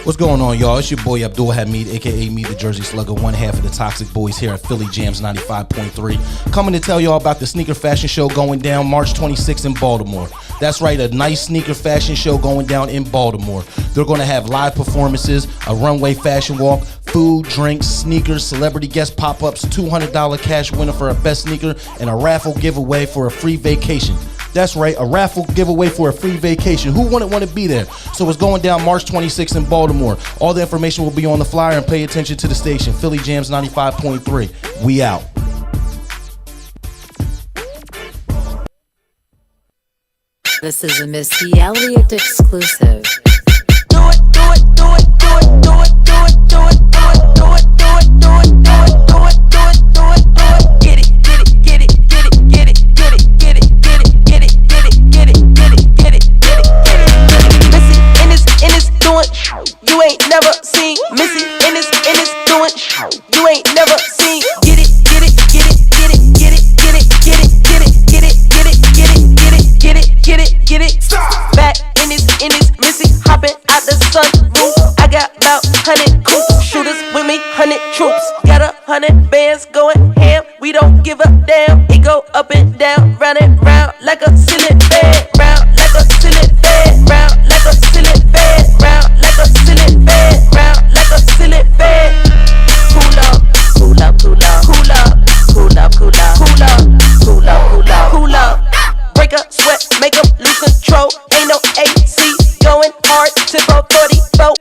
What's going on, y'all? It's your boy Abdul Hamid, aka me, the Jersey Slugger, one half of the Toxic Boys here at Philly Jamz 95.3. Coming to tell y'all about the sneaker fashion show going down March 26th in Baltimore. That's right, a nice sneaker fashion show going down in Baltimore. They're going to have live performances, a runway fashion walk, food, drinks, sneakers, celebrity guest pop-ups, $200 cash winner for a best sneaker, and a raffle giveaway for a free vacation. That's right, a raffle giveaway for a free vacation. Who wouldn't want to be there? So it's going down March 26th in Baltimore. All the information will be on the flyer, and pay attention to the station. Philly Jamz 95.3. We out. This is a Missy Elliott exclusive. You ain't never seen Missy in this doing. You ain't never seen. Get it, get it, get it, get it, get it, get it, get it, get it, get it, get it, get it, get it, get it, get it, get it. Back in this Missy hopping out the sunroof. I got about 100 cool shooters with me, 100 troops. Got 100 bands going ham. We don't give a damn. It go up and down, round and round like a ceiling fan. Round like a ceiling fan. Round like a ceiling fan. Round like a ceiling fan. Round like a ceiling fan. Cool up, cool up, cool up, cool up, cool up, cool up, cool up, cool up, cool up, cool up. Break up, sweat, make 'em lose control. Ain't no AC going hard. Tempo 44.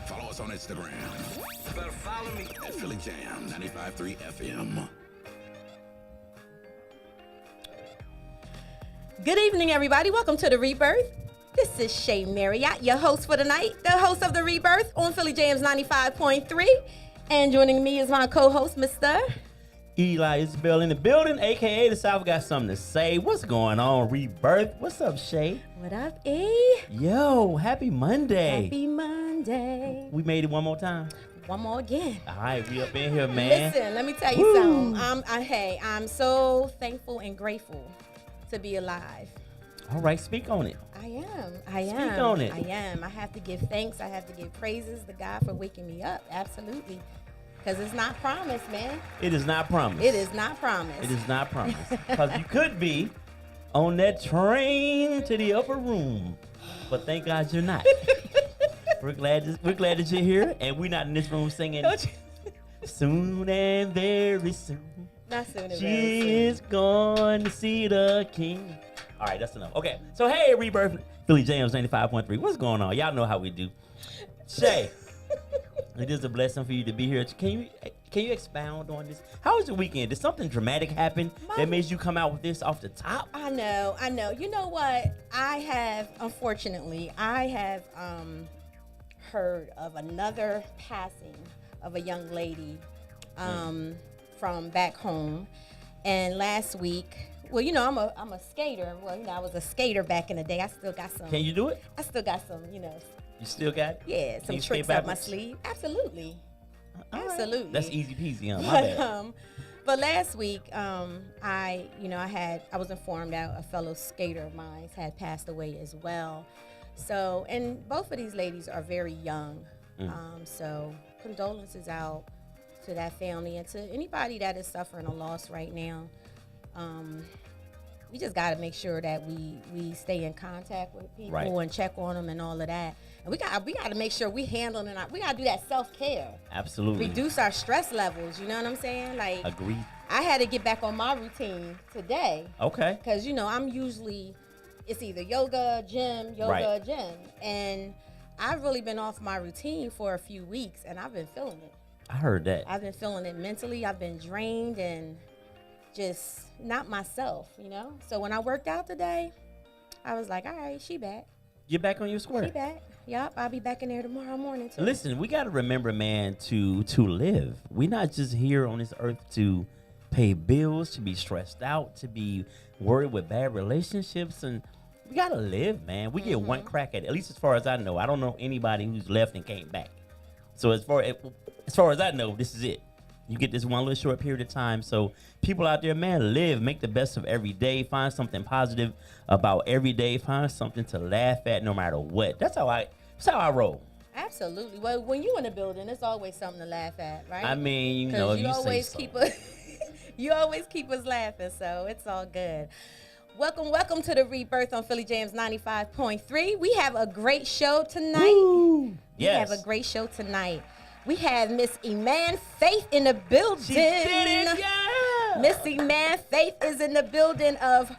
Follow us on Instagram. You better follow me at Philly Jamz 95.3 FM. Good evening, everybody. Welcome to the Rebirth. This is Shay Marriott, your host for the night, the host of the Rebirth on Philly Jamz 95.3. And joining me is my co-host, Mr. Eli Isabel in the building, a.k.a. the South got something to say. What's going on, Rebirth? What's up, Shay? What up, E? Yo, happy Monday. Happy Monday. We made it one more time. One more again. All right, we up in here, man. Listen, let me tell you something. I'm so thankful and grateful to be alive. All right, speak on it. I am. Speak on it. I am. I have to give thanks. I have to give praises to God for waking me up. Absolutely. Because it's not promised, man. It is not promised. It is not promised. It is not promised. Because you could be on that train to the upper room, but thank God you're not. We're glad that you're here, and we're not in this room singing soon and very soon. Not soon and very She soon. is going to see the king. All right, that's enough. Okay, so hey, Rebirth, Philly Jamz 95.3. What's going on? Y'all know how we do. Shay, it is a blessing for you to be here. Can you expound on this? How was your weekend? Did something dramatic happen that made you come out with this off the top? I know. You know what? Unfortunately, I have heard of another passing of a young lady from back home. And last week, well, you know, I'm a skater. Well, you know, I was a skater back in the day. I still got some. Can you do it? I still got some, you know. You still got it? Yeah, Can some you tricks skate up my backwards? sleeve. Absolutely. All right. Absolutely. That's easy peasy, huh? My bad. But last week, I was informed that a fellow skater of mine had passed away as well. So, and both of these ladies are very young. So condolences out to that family and to anybody that is suffering a loss right now. We just got to make sure that we stay in contact with people and check on them and all of that. And we got to make sure we handling it. We got to do that self-care. Absolutely. Reduce our stress levels. You know what I'm saying? Like, Agreed. I had to get back on my routine today. Okay. Because, you know, I'm usually, it's either yoga, gym. And I've really been off my routine for a few weeks, and I've been feeling it. I heard that. I've been feeling it mentally. I've been drained and just not myself, you know? So when I worked out today, I was like, all right, she back. Get back on your square. She back. Yep, I'll be back in there tomorrow morning, too. Listen, we got to remember, man, to live. We're not just here on this earth to pay bills, to be stressed out, to be worried with bad relationships, and we got to live, man. We get one crack at it, at least as far as I know. I don't know anybody who's left and came back. So as far as I know, this is it. You get this one little short period of time. So people out there, man, live, make the best of every day. Find something positive about every day. Find something to laugh at no matter what. That's how I roll. Absolutely. Well, when you in a building, there's always something to laugh at, right? I mean, you know, if you you always say so. keep us, you always keep us laughing, so it's all good. Welcome to the Rebirth on Philly Jamz 95.3. We have a great show tonight. Woo! We Yes. have a great show tonight. We have Miss Iman Faith in the building. She did it, yeah. Miss Iman Faith is in the building of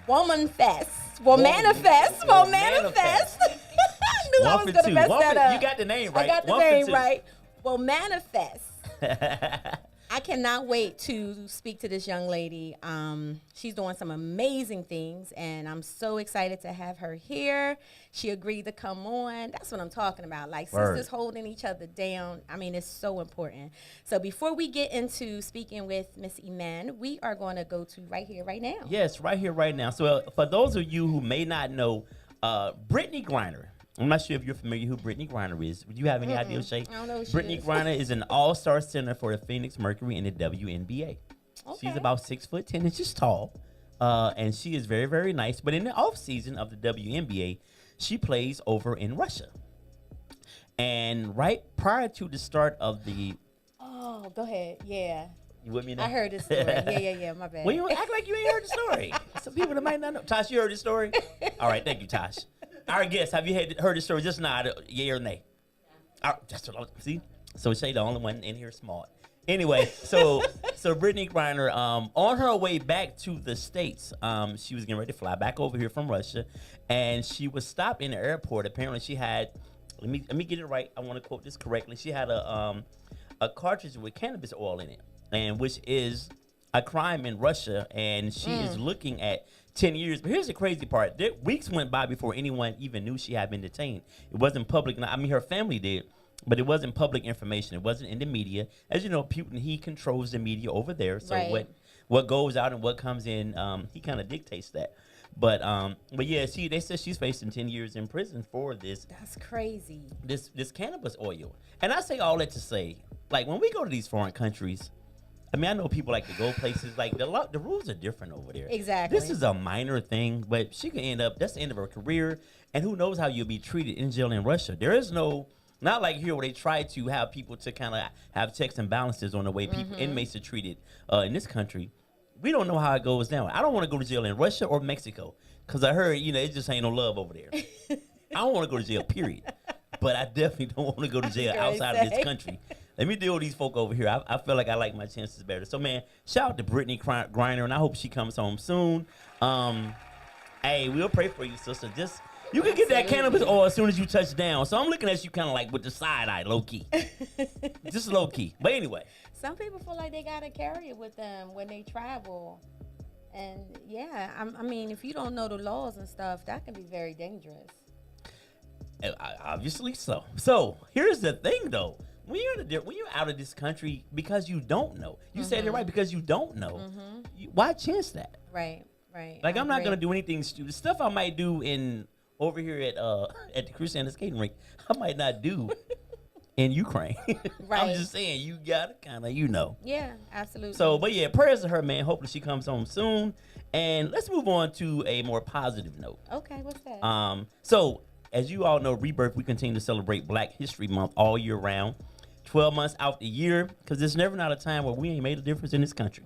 Womanfest. Womanifest. Womanifest. I knew I was going to mess that up. You got the name right. I got the One for name two. right. Womanifest. I cannot wait to speak to this young lady. She's doing some amazing things, and I'm so excited to have her here. She agreed to come on. That's what I'm talking about. Like Word. sisters holding each other down. I mean, it's so important. So before we get into speaking with Miss Iman, we are going to go to right here, right now. Yes, right here, right now. So for those of you who may not know, Brittany Griner. I'm not sure if you're familiar who Brittany Griner is. Do you have any idea, Shay? I don't know who she Brittany is. Griner is an all-star center for the Phoenix Mercury in the WNBA. She's Okay. about 6'10" inches tall, and she is very, very nice. But in the off season of the WNBA, she plays over in Russia. And right prior to the start of the, Oh, go ahead. Yeah. you with me now? I heard this story. Yeah. My bad. Well, you act like you ain't heard the story. Some people that might not know. Tosh, you heard the story? All right, thank you, Tosh. Our guest, have you heard the story? Just nod, yay or nay. That's what I was, see? So Shay the only one in here smart. Anyway, so Brittany Griner, on her way back to the States, she was getting ready to fly back over here from Russia, and she was stopped in the airport. Apparently, she had, let me get it right. I want to quote this correctly. She had a cartridge with cannabis oil in it, and which is a crime in Russia, and she is looking at 10 years. But here's the crazy part. Weeks went by before anyone even knew she had been detained. It wasn't public. I mean, her family did, but it wasn't public information. It wasn't in the media. As you know, Putin, he controls the media over there. So Right. what goes out and what comes in, he kind of dictates that. But yeah, they said she's facing 10 years in prison for this That's crazy. this cannabis oil. And I say all that to say, like, when we go to these foreign countries, I mean, I know people like to go places, like, the rules are different over there. Exactly. This is a minor thing, but she could end up, that's the end of her career, and who knows how you'll be treated in jail in Russia. There is no, not like here where they try to have people to kind of have checks and balances on the way people, inmates are treated in this country. We don't know how it goes down. I don't want to go to jail in Russia or Mexico, because I heard, it just ain't no love over there. I don't want to go to jail, period. But I definitely don't want to go to jail outside of this country. Let me deal with these folk over here. I feel like I like my chances better. So, man, shout out to Brittany Griner, and I hope she comes home soon. Hey, we'll pray for you, sister. Just, you can get that cannabis oil as soon as you touch down. So I'm looking at you kind of like with the side eye, low-key. Just low-key. But anyway. Some people feel like they got to carry it with them when they travel. And, yeah, I mean, if you don't know the laws and stuff, that can be very dangerous. Obviously so. So here's the thing, though. When you're out of this country because you don't know, you said it right, because you don't know. Why chance that? Right. Like, I'm not gonna do anything stupid. Stuff I might do over here at the Christiana skating rink, I might not do in Ukraine. Right. I'm just saying, you gotta kind of, Yeah, absolutely. So, but yeah, prayers to her, man. Hopefully she comes home soon. And let's move on to a more positive note. Okay, what's that? So, as you all know, Rebirth, we continue to celebrate Black History Month all year round, 12 months out the year, because there's never not a time where we ain't made a difference in this country.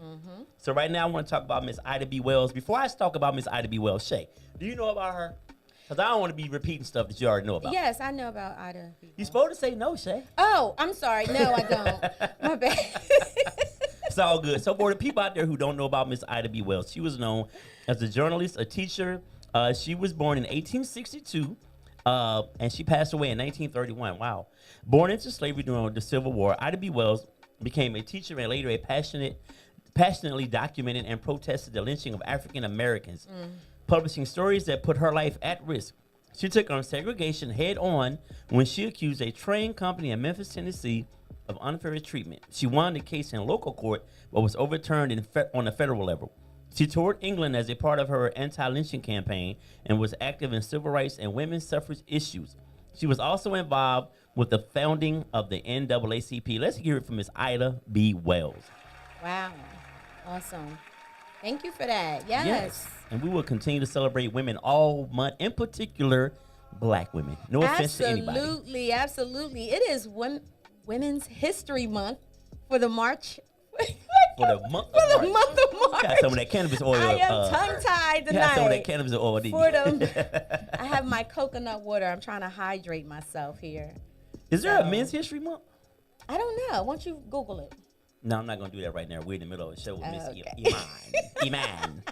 So right now, I want to talk about Miss Ida B. Wells. Before I talk about Miss Ida B. Wells, Shay, do you know about her? Because I don't want to be repeating stuff that you already know about. Yes, I know about Ida. You're supposed to say no, Shay. Oh, I'm sorry. No, I don't. My bad. It's all good. So for the people out there who don't know about Miss Ida B. Wells, she was known as a journalist, a teacher. She was born in 1862. And she passed away in 1931. Wow. Born into slavery during the Civil War, Ida B. Wells became a teacher and later a passionately documented and protested the lynching of African Americans, publishing stories that put her life at risk. She took on segregation head on when she accused a train company in Memphis, Tennessee of unfair treatment. She won the case in local court, but was overturned on the federal level. She toured England as a part of her anti-lynching campaign and was active in civil rights and women's suffrage issues. She was also involved with the founding of the NAACP. Let's hear it from Miss Ida B. Wells. Wow. Awesome. Thank you for that. Yes. And we will continue to celebrate women all month, in particular, Black women. No offense to anybody. Absolutely. Absolutely. It is Women's History Month for the March. For the month of March. Got some of that cannabis oil. I am tongue-tied tonight. Got some of that cannabis oil, didn't For you? them, I have my coconut water. I'm trying to hydrate myself here. Is there a Men's History Month? I don't know. Why don't you Google it? No, I'm not going to do that right now. We're in the middle of a show with Miss Okay. Iman.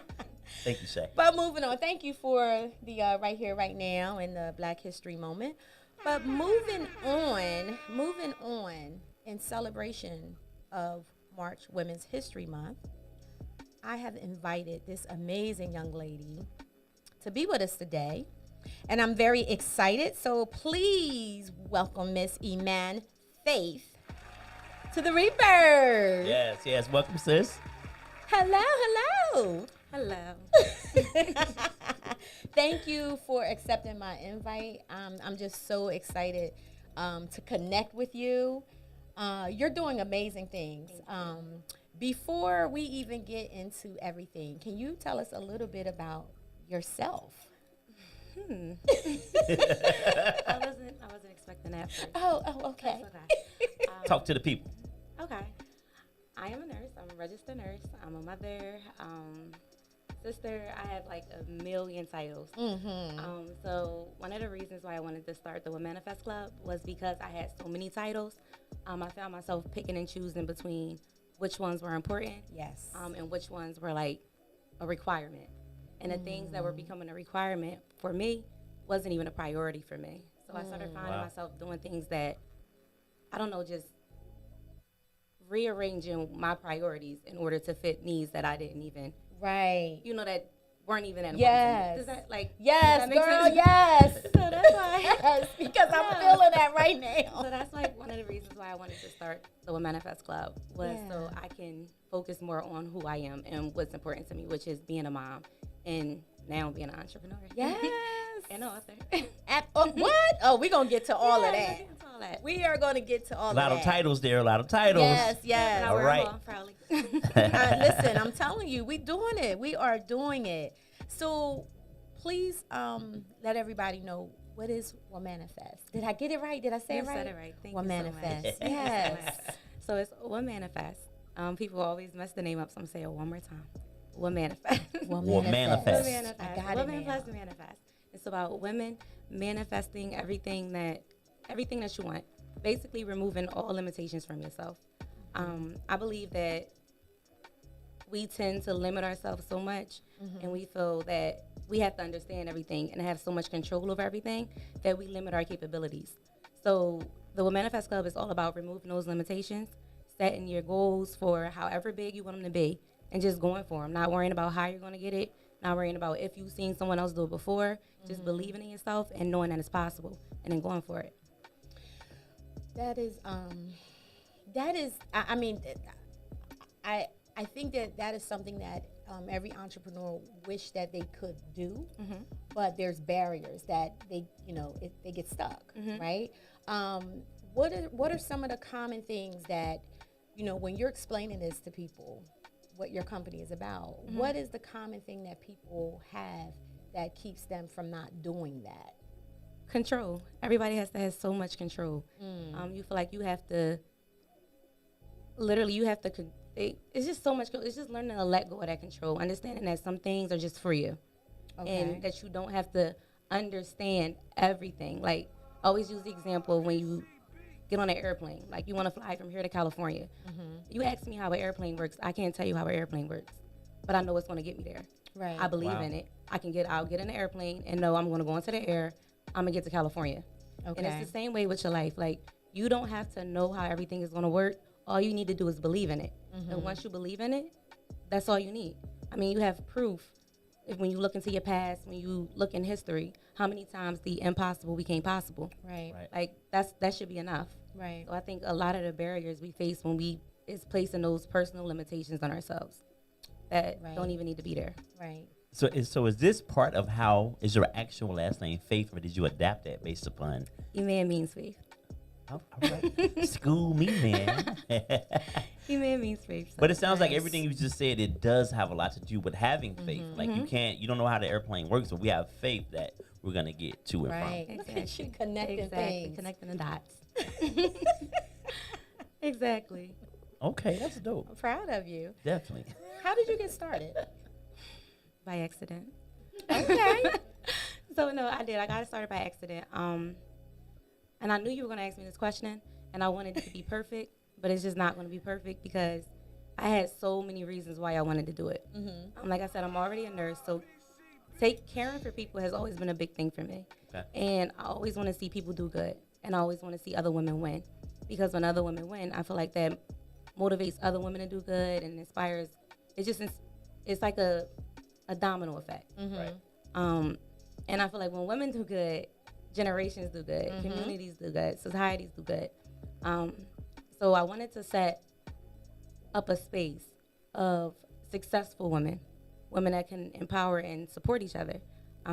Thank you, Shay. But moving on. Thank you for the right here, right now in the Black History moment. But moving on in celebration of March Women's History Month, I have invited this amazing young lady to be with us today. And I'm very excited. So please welcome Miss Iman Faith to the Rebirth. Yes. Welcome, sis. Hello. Hello. Thank you for accepting my invite. I'm just so excited to connect with you. You're doing amazing things. Before we even get into everything, can you tell us a little bit about yourself? I wasn't expecting that. Oh, okay. That's okay. Talk to the people. Okay. I am a nurse. I'm a registered nurse. I'm a mother, sister. I have like a million titles. So one of the reasons why I wanted to start the Women Manifest Club was because I had so many titles. I found myself picking and choosing between which ones were important, Yes. and which ones were like a requirement. And the things that were becoming a requirement for me wasn't even a priority for me. So I started finding myself doing things that, I don't know, just rearranging my priorities in order to fit needs that I didn't even, Right. that weren't even at Yes. Does that Yes, does that make girl, sense? yes. So that's why. Yes, because I'm feeling that right now. So that's like one of the reasons why I wanted to start the Women Manifest Club was so I can focus more on who I am and what's important to me, which is being a mom and now being an entrepreneur. Yes. And an author. What? Oh, we're going to get to all of Yeah, that. get into all that. We are going to get to all A of lot that. of titles there. A lot of titles. Yes, yes. And I All wear right. them all proudly. Listen, I'm telling you, we doing it. We are doing it. So please let everybody know, what is Womanifest? Did I get it right? Did I say You it right? said it right. Thank you so Womanifest. much. Yes. So it's Womanifest. People always mess the name up, so I'm saying it one more time. Womanifest. Womanifest. Womanifest. I got it now. Womanifest, manifest. It's about women manifesting everything that you want. Basically removing all limitations from yourself. I believe that we tend to limit ourselves so much, and we feel that we have to understand everything and have so much control over everything that we limit our capabilities. So the Manifest Club is all about removing those limitations, setting your goals for however big you want them to be, and just going for them. Not worrying about how you're going to get it, not worrying about if you've seen someone else do it before, just believing in yourself and knowing that it's possible, and then going for it. That is, I mean, I think that is something that every entrepreneur wish that they could do, but there's barriers that they get stuck, right? What are some of the common things that, when you're explaining this to people, what your company is about, what is the common thing that people have that keeps them from not doing that? Control. Everybody has to have so much control. You feel like you have to, it's just so much. It's just learning to let go of that control, understanding that some things are just for you, and that you don't have to understand everything. Like, I always use the example when you get on an airplane, like you want to fly from here to California. You ask me how an airplane works, I can't tell you how an airplane works, but I know it's going to get me there. Right. I believe in it. I'll get in the airplane and know I'm going to go into the air. I'm going to get to California. Okay. And it's the same way with your life. Like, you don't have to know how everything is going to work. All you need to do is believe in it. And once you believe in it, that's all you need. I mean, you have proof. When you look into your past, when you look in history, how many times the impossible became possible. Right. Like, that should be enough. Right. So I think a lot of the barriers we face when is placing those personal limitations on ourselves that don't even need to be there. Right. So is this part of how is your actual last name Faith, or did you adapt that based upon? Iman means faith. All right. School me, man. He-Man means faith. So But it sounds like Nice. everything you just said, it does have a lot to do with having faith. Mm-hmm. Like you don't know how the airplane works, but we have faith that we're gonna get to and Right. from. Look at you connecting exactly. things. Connecting the dots. Exactly. Okay, that's dope. I'm proud of you. Definitely. How did you get started? By accident. Okay. So no, I did. I got started by accident. And I knew you were gonna ask me this question, and I wanted it to be perfect, but it's just not gonna be perfect because I had so many reasons why I wanted to do it. Like I said, I'm already a nurse, so caring for people has always been a big thing for me. Okay. And I always want to see people do good, and I always want to see other women win, because when other women win, I feel like that motivates other women to do good and inspires. It's like a domino effect. Right. And I feel like when women do good, generations do good, communities do good, societies do good. So I wanted to set up a space of successful women that can empower and support each other.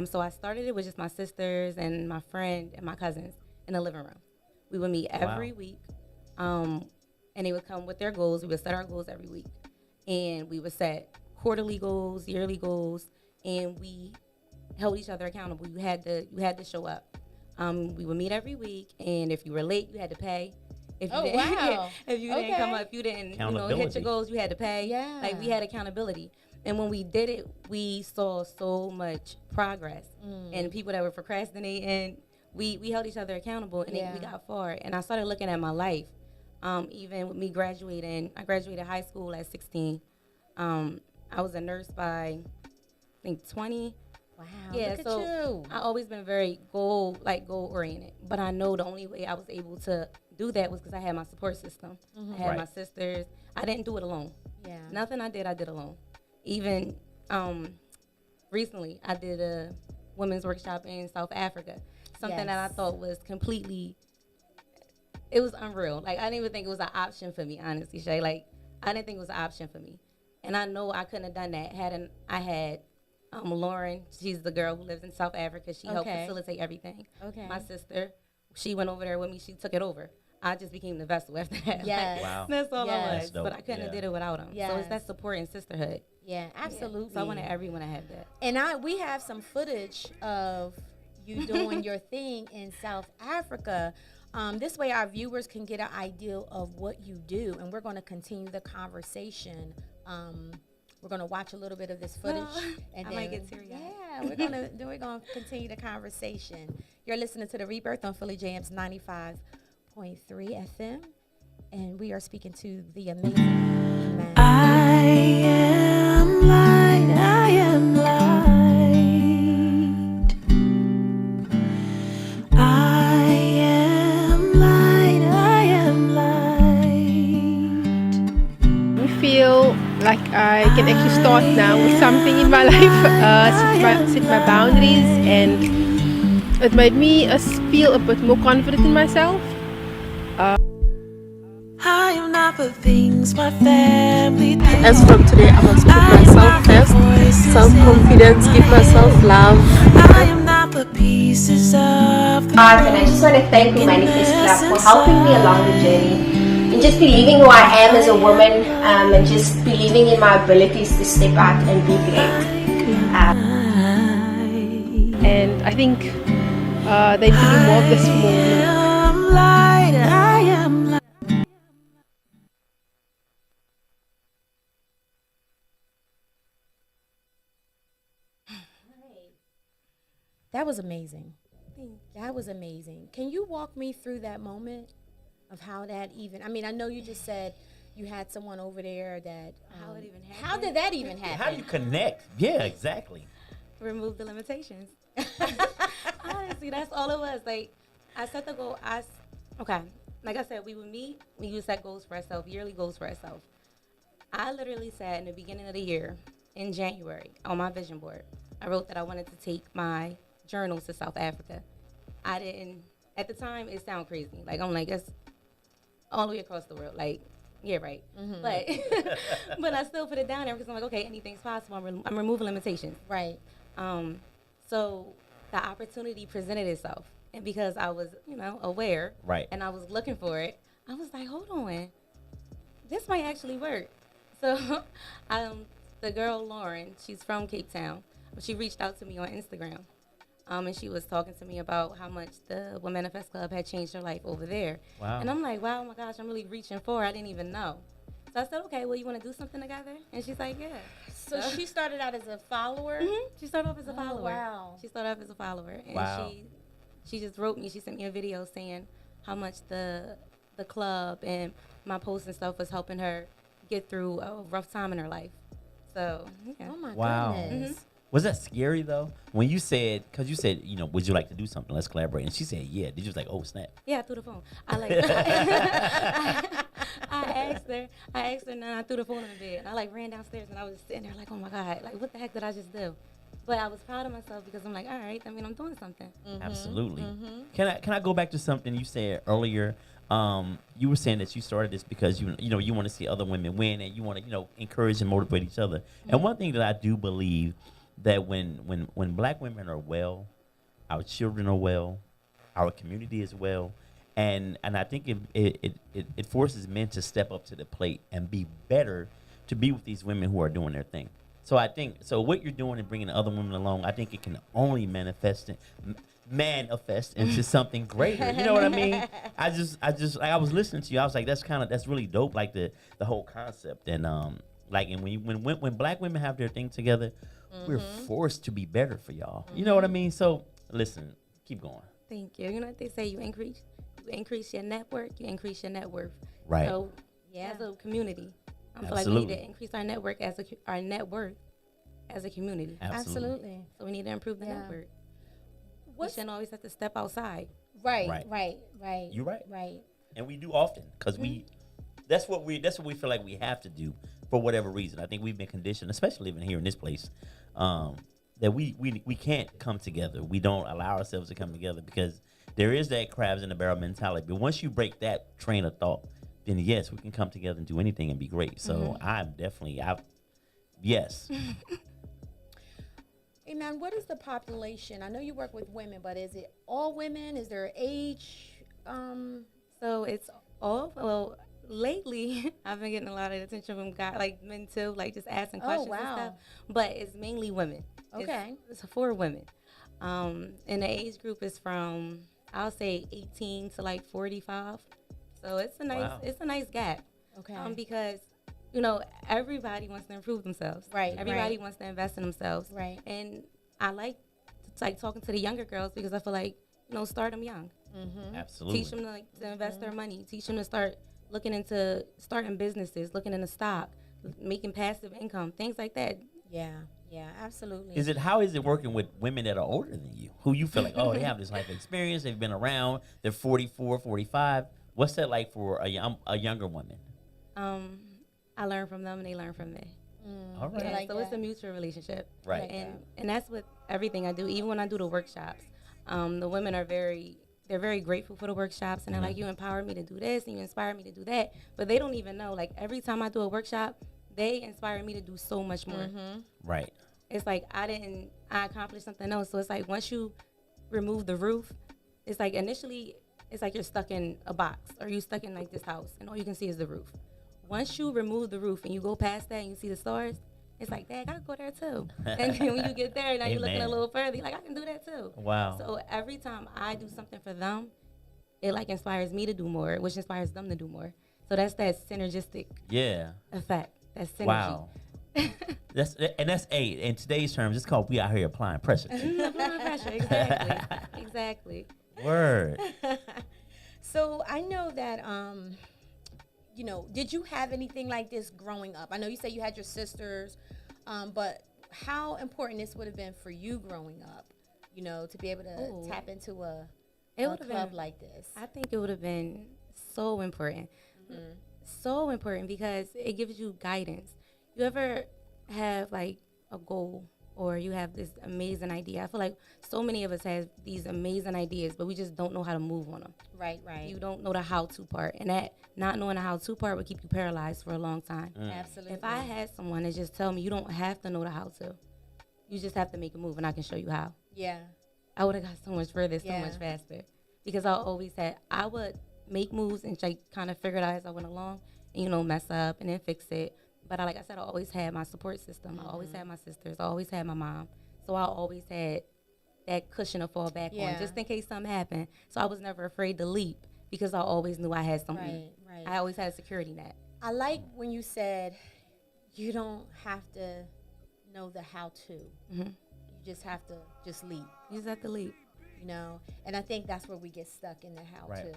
So I started it with just my sisters and my friend and my cousins in the living room. We would meet every week, and they would come with their goals. We would set our goals every week, and we would set quarterly goals, yearly goals, and we held each other accountable. You had to show up. We would meet every week, and if you were late, you had to pay. If you didn't, wow. if you didn't come up, if you didn't hit Accountability. your goals, you had to pay. Yeah. Like we had accountability. And when we did it, we saw so much progress. And people that were procrastinating, we held each other accountable, and we got far. And I started looking at my life, even with me graduating. I graduated high school at 16. I was a nurse by, I think, 20. Wow. Yeah, Look at so you. I always been very goal oriented. But I know the only way I was able to do that was because I had my support system. I had my sisters. I didn't do it alone. Yeah. Nothing I did alone. Even recently, I did a women's workshop in South Africa. Something that I thought was completely, it was unreal. Like, I didn't even think it was an option for me, honestly, Shay. Like, I didn't think it was an option for me. And I know I couldn't have done that I had Lauren. She's the girl who lives in South Africa. She helped facilitate everything. Okay. My sister, she went over there with me. She took it over. I just became the vessel after that. Yes. Like, Wow. that's all I Yes. was. That's dope. But I couldn't have did it without them. So Yes. it's that support and sisterhood. Yeah, absolutely. So I wanted everyone to have that. And we have some footage of you doing your thing in South Africa. This way our viewers can get an idea of what you do, and we're going to continue the conversation. We're going to watch a little bit of this footage, and I then might get teary-eyed. yeah, we're going to continue the conversation. You're listening to the Rebirth on Philly Jamz 95.3 FM, and we are speaking to the amazing man. I am light, I am light. I am light, I am light. I feel like I can actually start now with something in my life, set my boundaries, and it made me feel a bit more confident in myself. I am not the things my family thinks. As from today, I must put myself first, self-confidence, give myself love. I am not the pieces of the And I just want to thank the Manifest Club for helping me along the journey and just believing who I am as a woman, and just believing in my abilities to step out and be great. And I think they need to do more of this for more women. I am light, I am light. That was amazing. That was amazing. Can you walk me through that moment of how that even, I mean, I know you just said you had someone over there that, How it even happened? how did that even happen? How do you connect? Yeah, exactly. Remove the limitations. Honestly, that's all it was. Like, I set the goal. Okay, like I said, we would meet. We would set goals for ourselves, yearly goals for ourselves. I literally said in the beginning of the year, in January, on my vision board, I wrote that I wanted to take my journals to South Africa. I didn't, at the time, it sounded crazy. Like, I'm like, it's all the way across the world. Like, yeah, right. But but I still put it down there because I'm like, okay, anything's possible. I'm removing limitations. Right. So the opportunity presented itself. And because I was, aware, Right. and I was looking for it, I was like, hold on, this might actually work. So, the girl Lauren, she's from Cape Town, but she reached out to me on Instagram, and she was talking to me about how much the Women Manifest Club had changed her life over there. Wow. And I'm like, wow, oh my gosh, I'm really reaching for. I didn't even know. So I said, okay, well, you want to do something together? And she's like, yeah. So she started out as a follower? She started off as a follower. Wow. She started off as a follower. And Wow. she just wrote me. She sent me a video saying how much the club and my posts and stuff was helping her get through a rough time in her life. So, yeah. Oh, my Wow. goodness. Was that scary though? When you said, because you said, would you like to do something? Let's collaborate. And she said, yeah. Did you was like, oh, snap? Yeah, through the phone. I asked her, and then I threw the phone in the bed. And I ran downstairs, and I was sitting there like, oh my God, what the heck did I just do? But I was proud of myself because I'm like, all right, I'm doing something. Absolutely. Can I go back to something you said earlier? You were saying that you started this because you want to see other women win, and you want to encourage and motivate each other. And one thing that I do believe that when Black women are well, our children are well, our community is well, and I think it forces men to step up to the plate and be better to be with these women who are doing their thing. So I think what you're doing and bringing other women along, I think it can only manifest into something greater. You know what I mean? I was listening to you. I was like, that's really dope. Like the whole concept. And and when Black women have their thing together, we're forced to be better for y'all. You know what I mean? So listen, keep going. Thank you. You know what they say? You increase your network, you increase your net worth. Right. So as a community, I feel like we Absolutely. need to increase our network our net worth as a community. Absolutely. So we need to improve the network. We shouldn't always have to step outside. Right. You're right. Right. And we do often because that's what we feel like we have to do for whatever reason. I think we've been conditioned, especially living here in this place, that we can't come together. We don't allow ourselves to come together because there is that crabs in the barrel mentality. But once you break that train of thought, then yes, we can come together and do anything and be great. So yes. Hey man, what is the population? I know you work with women, but is it all women? Is there age? So it's all, well, lately I've been getting a lot of attention from guys, like men too, like just asking questions and stuff. But it's mainly women. Okay. It's for women. And the age group is from, I'll say 18 to 45. So it's a nice gap. Okay. Because everybody wants to improve themselves. Right. Everybody wants to invest in themselves. Right. And I like talking to the younger girls because I feel like start them young. Mm-hmm. Absolutely. Teach them to invest their money. Teach them to start looking into starting businesses, looking into stock, making passive income, things like that. Yeah, absolutely. How is it working with women that are older than you, who you feel like, oh, they have this life experience, they've been around, they're 44, 45. What's that like for a younger woman? I learn from them and they learn from me. All right. Yeah, so it's a mutual relationship. Right. And that's with everything I do. Even when I do the workshops, the women are very grateful for the workshops, and they're like, you empowered me to do this and you inspired me to do that. But they don't even know, every time I do a workshop, they inspire me to do so much more. Right. It's like I accomplished something else. So it's like once you remove the roof, it's like initially it's like you're stuck in a box or you're stuck in this house and all you can see is the roof. Once you remove the roof and you go past that and you see the stars, it's like, dang, I could go there too. And then when you get there, now you're looking a little further, you're like, I can do that too. Wow. So every time I do something for them, it inspires me to do more, which inspires them to do more. So that's that synergistic effect. That's synergy. Wow. that's in today's terms, it's called we out here applying pressure. Applying pressure, exactly. Word. So I know that did you have anything like this growing up? I know you said you had your sisters, but how important this would have been for you growing up, to be able to tap into a club like this? I think it would have been so important. So important because it gives you guidance. You ever have a goal or you have this amazing idea? I feel like so many of us have these amazing ideas, but we just don't know how to move on them. Right. You don't know the how-to part, and that not knowing the how-to part would keep you paralyzed for a long time. Absolutely. If I had someone to just tell me you don't have to know the how-to, you just have to make a move, and I can show you how. Yeah. I would have got so much further, so much faster. Because I would make moves and like kind of figure it out as I went along, and mess up and then fix it. But like I said, I always had my support system. I always had my sisters. I always had my mom. So I always had that cushion to fall back on, just in case something happened. So I was never afraid to leap because I always knew I had something. Right. I always had a security net. I like when you said you don't have to know the how-to. Mm-hmm. You just have to just leap. You just have to leap. And I think that's where we get stuck in the how-to. Right.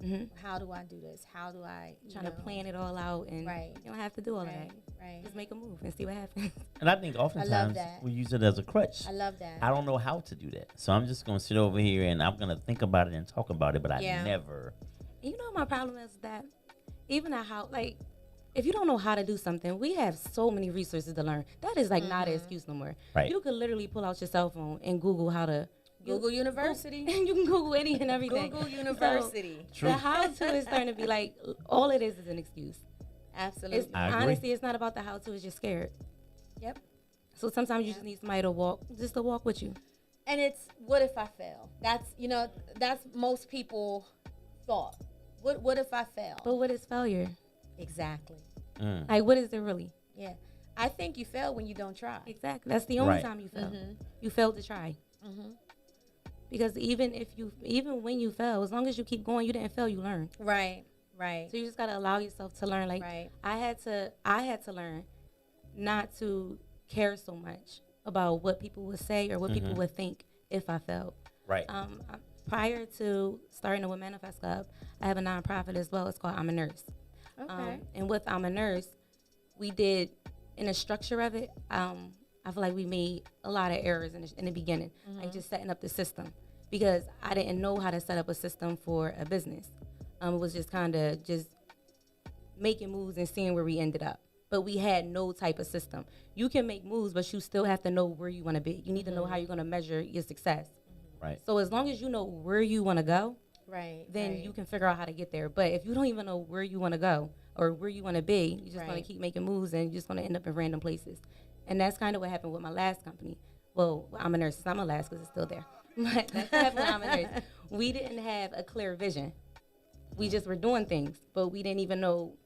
Mm-hmm. How do I do this? How do I Trying to plan it all out, and you don't have to do all of that. Right. Just make a move and see what happens. And I think oftentimes we use it as a crutch. I love that. I don't know how to do that. So I'm just going to sit over here and I'm going to think about it and talk about it, but I never. And my problem is that even if you don't know how to do something, we have so many resources to learn. That is not an excuse no more. Right. You could literally pull out your cell phone and Google how to. Google University. And you can Google any and everything. Google University. So the how-to is starting to be like, all it is an excuse. Absolutely. Honestly, it's not about the how-to, it's just scared. Yep. So sometimes you just need somebody to walk with you. And it's, what if I fail? That's most people thought. What if I fail? But what is failure? Exactly. Like, what is it really? Yeah. I think you fail when you don't try. Exactly. That's the only time you fail. Mm-hmm. You failed to try. Mm-hmm. Because even when you fail, as long as you keep going, you didn't fail, you learn. Right. So you just gotta allow yourself to learn. Like I had to learn not to care so much about what people would say or what people would think if I failed. Right. Prior to starting the Women Manifest Club, I have a nonprofit as well. It's called I'm a Nurse. Okay. And with I'm a Nurse, we did in the structure of it. I feel like we made a lot of errors in the beginning, like just setting up the system, because I didn't know how to set up a system for a business. It was just kind of just making moves and seeing where we ended up. But we had no type of system. You can make moves, but you still have to know where you want to be. You need to know how you're going to measure your success. Right. So as long as you know where you want to go, then you can figure out how to get there. But if you don't even know where you want to go or where you want to be, you're just going to keep making moves and you're just going to end up in random places. And that's kind of what happened with my last company. Well, I'm a nurse. It's not my last because it's still there. But that's what happened when I'm a nurse. We didn't have a clear vision. We just were doing things, but we didn't even know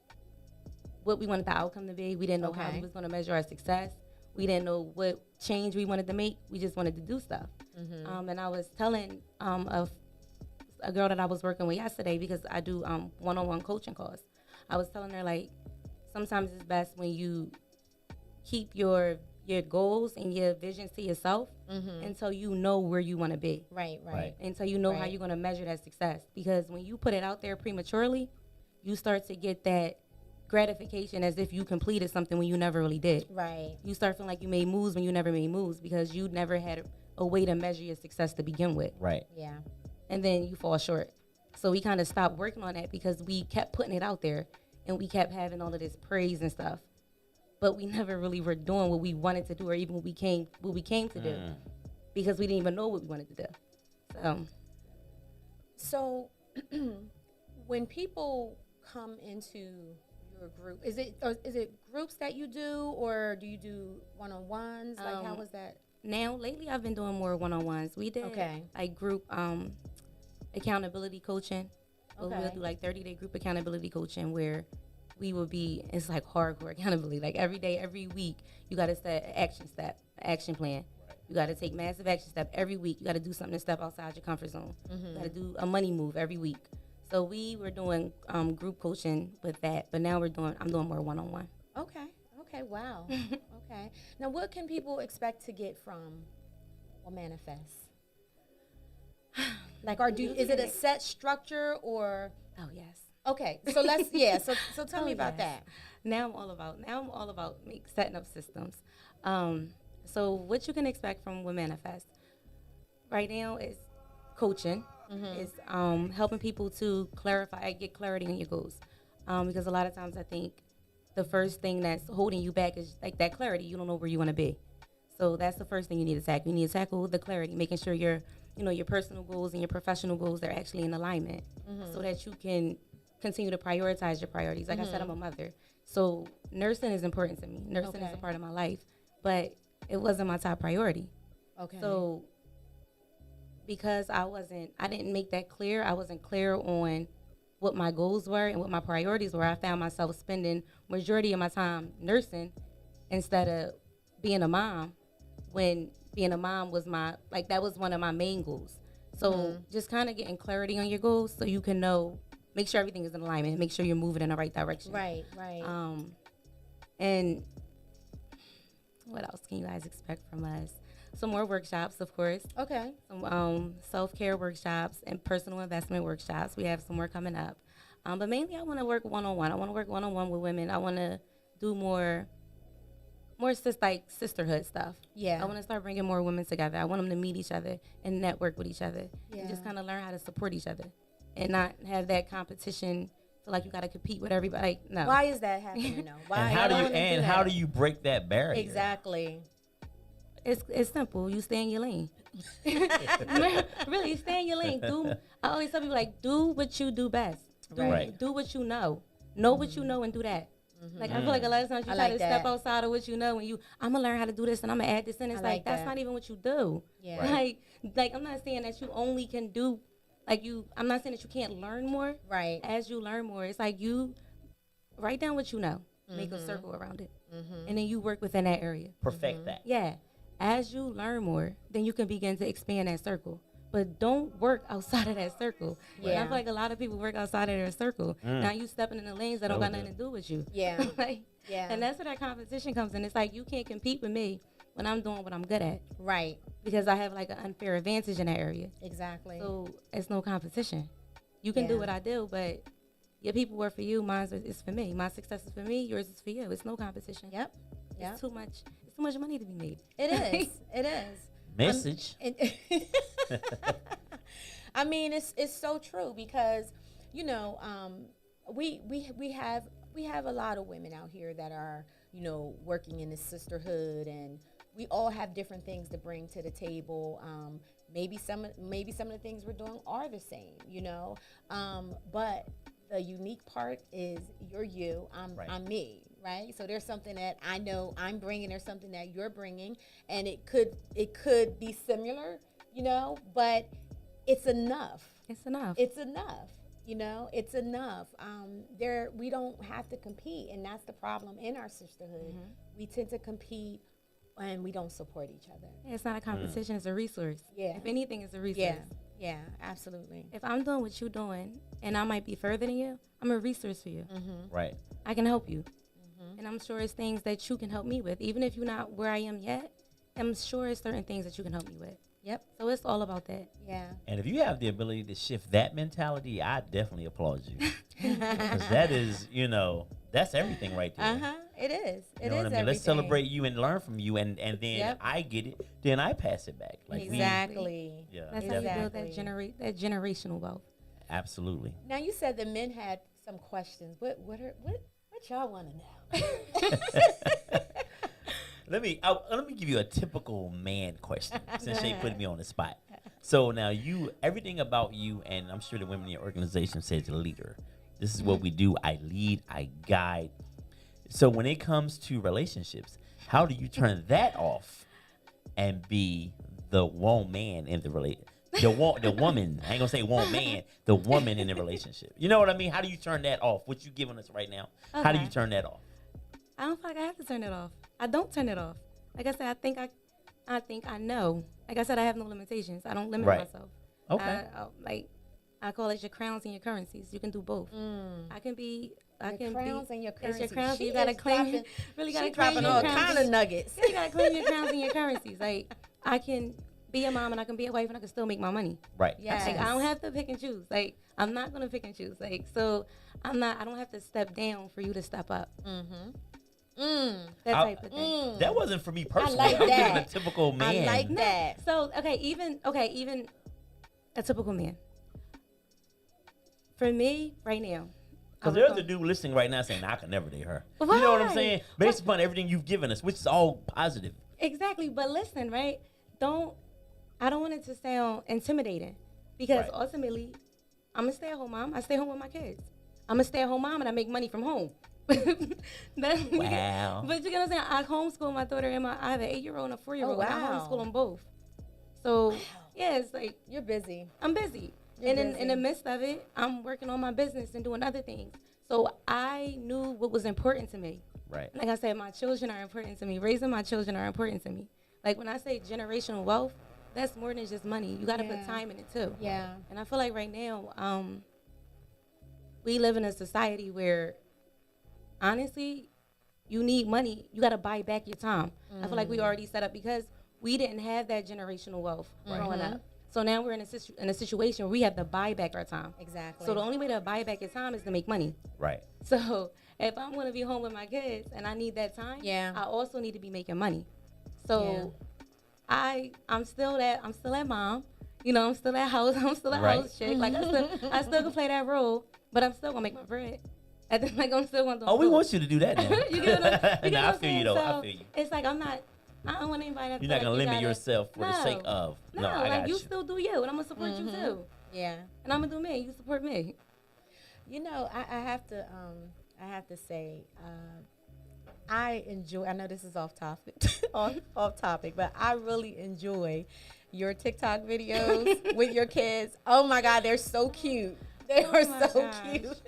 what we wanted the outcome to be. We didn't know how we was going to measure our success. We didn't know what change we wanted to make. We just wanted to do stuff. And I was telling a girl that I was working with yesterday, because I do one-on-one coaching calls. I was telling her, like, sometimes it's best when you keep your goals and your visions to yourself until you know where you want to be. Right. Until you know how you're going to measure that success. Because when you put it out there prematurely, you start to get that gratification as if you completed something when you never really did. Right. You start feeling like you made moves when you never made moves because you never had a way to measure your success to begin with. Right. Yeah. And then you fall short. So we kind of stopped working on that because we kept putting it out there and we kept having all of this praise and stuff. But we never really were doing what we wanted to do or even what we came to do because we didn't even know what we wanted to do. So when people come into your group, is it groups that you do, or do you do one-on-ones? Like, how was that? Now, lately, I've been doing more one-on-ones. We did like group accountability coaching. We'll do like 30-day group accountability coaching where we will be, it's like hardcore accountability. Like every day, every week, you got to set an action plan. You got to take massive action step every week. You got to do something to step outside your comfort zone. You got to do a money move every week. So we were doing group coaching with that, but now I'm doing more one-on-one. Okay, wow. Okay. Now, what can people expect to get from or manifest? Like, is it a set structure or? Oh, yes. Okay, so so tell me about that. Now I'm all about setting up systems. So what you can expect from Women Manifest right now is coaching. It's helping people to get clarity in your goals. Because a lot of times I think the first thing that's holding you back is like that clarity. You don't know where you want to be. So that's the first thing you need to tackle. You need to tackle the clarity, making sure your personal goals and your professional goals are actually in alignment so that you can continue to prioritize your priorities. Like I said, I'm a mother. So nursing is important to me. Nursing is a part of my life, but it wasn't my top priority. Okay. So because I didn't make that clear. I wasn't clear on what my goals were and what my priorities were. I found myself spending majority of my time nursing instead of being a mom, when being a mom was that was one of my main goals. So just kind of getting clarity on your goals so you can know, make sure everything is in alignment, make sure you're moving in the right direction. Right. And what else can you guys expect from us? Some more workshops, of course. Okay. Some self-care workshops and personal investment workshops. We have some more coming up. But mainly I want to work one-on-one. I want to work one-on-one with women. I want to do more sisterhood stuff. Yeah. I want to start bringing more women together. I want them to meet each other and network with each other. Yeah. And just kind of learn how to support each other and not have that competition. Feel like you got to compete with everybody. Like, no. Why is that happening though? Why? And how do you break that barrier? Exactly. It's simple. You stay in your lane. Really, stay in your lane. I always tell people, like, do what you do best. Do what you know. Know what you know and do that. Like, I feel like a lot of times you try to step outside of what you know, and I'm going to learn how to do this and I'm going to add this in. It's like that's not even what you do. Yeah. Right. Like, I'm not saying that you only can do, I'm not saying that you can't learn more. Right. As you learn more, it's like you write down what you know, make a circle around it, and then you work within that area. Perfect that. Yeah. As you learn more, then you can begin to expand that circle. But don't work outside of that circle. Yeah. And I feel like a lot of people work outside of their circle. Now you stepping in the lanes that don't got nothing to do with you. Yeah. Yeah. And that's where that competition comes in. It's like you can't compete with me when I'm doing what I'm good at. Right. Because I have like an unfair advantage in that area. Exactly. So it's no competition. You can do what I do, but your people work for you. Mine is for me. My success is for me. Yours is for you. It's no competition. Yep. It's too much. It's too much money to be made. It is. It is. Message. I mean, it's so true because, we have a lot of women out here that are, working in the sisterhood, and we all have different things to bring to the table. Maybe some of the things we're doing are the same, but the unique part is you're you, I'm me. Right, so there's something that I know I'm bringing. There's something that you're bringing, and it could be similar, but it's enough. It's enough. It's enough. It's enough. We don't have to compete, and that's the problem in our sisterhood. We tend to compete, and we don't support each other. It's not a competition. It's a resource. Yeah. If anything, it's a resource. Yeah, absolutely. If I'm doing what you're doing, and I might be further than you, I'm a resource for you. Right. I can help you. And I'm sure it's things that you can help me with. Even if you're not where I am yet, I'm sure it's certain things that you can help me with. Yep. So it's all about that. Yeah. And if you have the ability to shift that mentality, I definitely applaud you. Because that is, that's everything right there. It is. You know what I mean? Let's celebrate you and learn from you, and then I get it, then I pass it back. Like exactly. That's how you build that generational wealth. Absolutely. Now you said the men had some questions. What y'all want to know? Let me give you a typical man question since they put me on the spot. So now everything about you, and I'm sure the women in your organization says leader. This is what we do. I lead, I guide. So when it comes to relationships, how do you turn that off and be the woman in the relationship? The woman, I ain't gonna say man, the woman in the relationship. You know what I mean? How do you turn that off? What you giving us right now? Okay. How do you turn that off? I don't feel like I have to turn it off. I don't turn it off. Like I said, I think I know. Like I said, I have no limitations. I don't limit myself. Okay. I call it your crowns and your currencies. You can do both. I can be. Crowns and your currencies. Your crowns. You gotta claim. Really gotta claim dropping your all currencies. kind of nuggets. You gotta claim your crowns and your currencies. Like I can be a mom and I can be a wife and I can still make my money. Right. Yes. Like I don't have to pick and choose. Like I'm not gonna pick and choose. Like so I don't have to step down for you to step up. That type of thing. That wasn't for me personally. I like that. I'm a typical man. I like that. So even a typical man. For me, right now. Because there's a dude listening right now saying, I can never date her. You know what I'm saying? Based upon everything you've given us, which is all positive. Exactly. But listen, right? I don't want it to sound intimidating. Because ultimately, I'm a stay-at-home mom. I stay home with my kids. I'm a stay-at-home mom and I make money from home. Wow. But you know what I'm saying? I homeschool my daughter and I have an 8-year-old and a 4-year-old. Oh, wow. And I homeschool them both. So Yeah, it's like You're busy. I'm busy. You're And in busy. the midst of it, I'm working on my business and doing other things. So I knew what was important to me. Right. Like I said, my children are important to me. Raising my children are important to me. Like when I say generational wealth, that's more than just money. You got to put time in it too. Yeah. And I feel like right now, we live in a society where, honestly, you need money. You got to buy back your time. I feel like we already set up because we didn't have that generational wealth growing up. So now we're in a situation where we have to buy back our time. Exactly. So the only way to buy back your time is to make money. Right. So if I'm going to be home with my kids and I need that time, I also need to be making money. So I'm still that mom. You know, I'm still that house. I'm still that house chick. Like I still can play that role, but I'm still gonna make my bread. And then like I'm still gonna. Oh, we want you to do that now. You get what I'm I feel you though. So I feel you. it's like I don't want anybody to. You're not gonna limit gotta, yourself for the sake of. No, I like got you still do you, and I'm gonna support you too. Yeah. And I'm gonna do me. You support me. You know, I have to say, I enjoy. I know this is off topic, off topic, but I really enjoy your TikTok videos with your kids. Oh my God, they're so cute. They are so cute.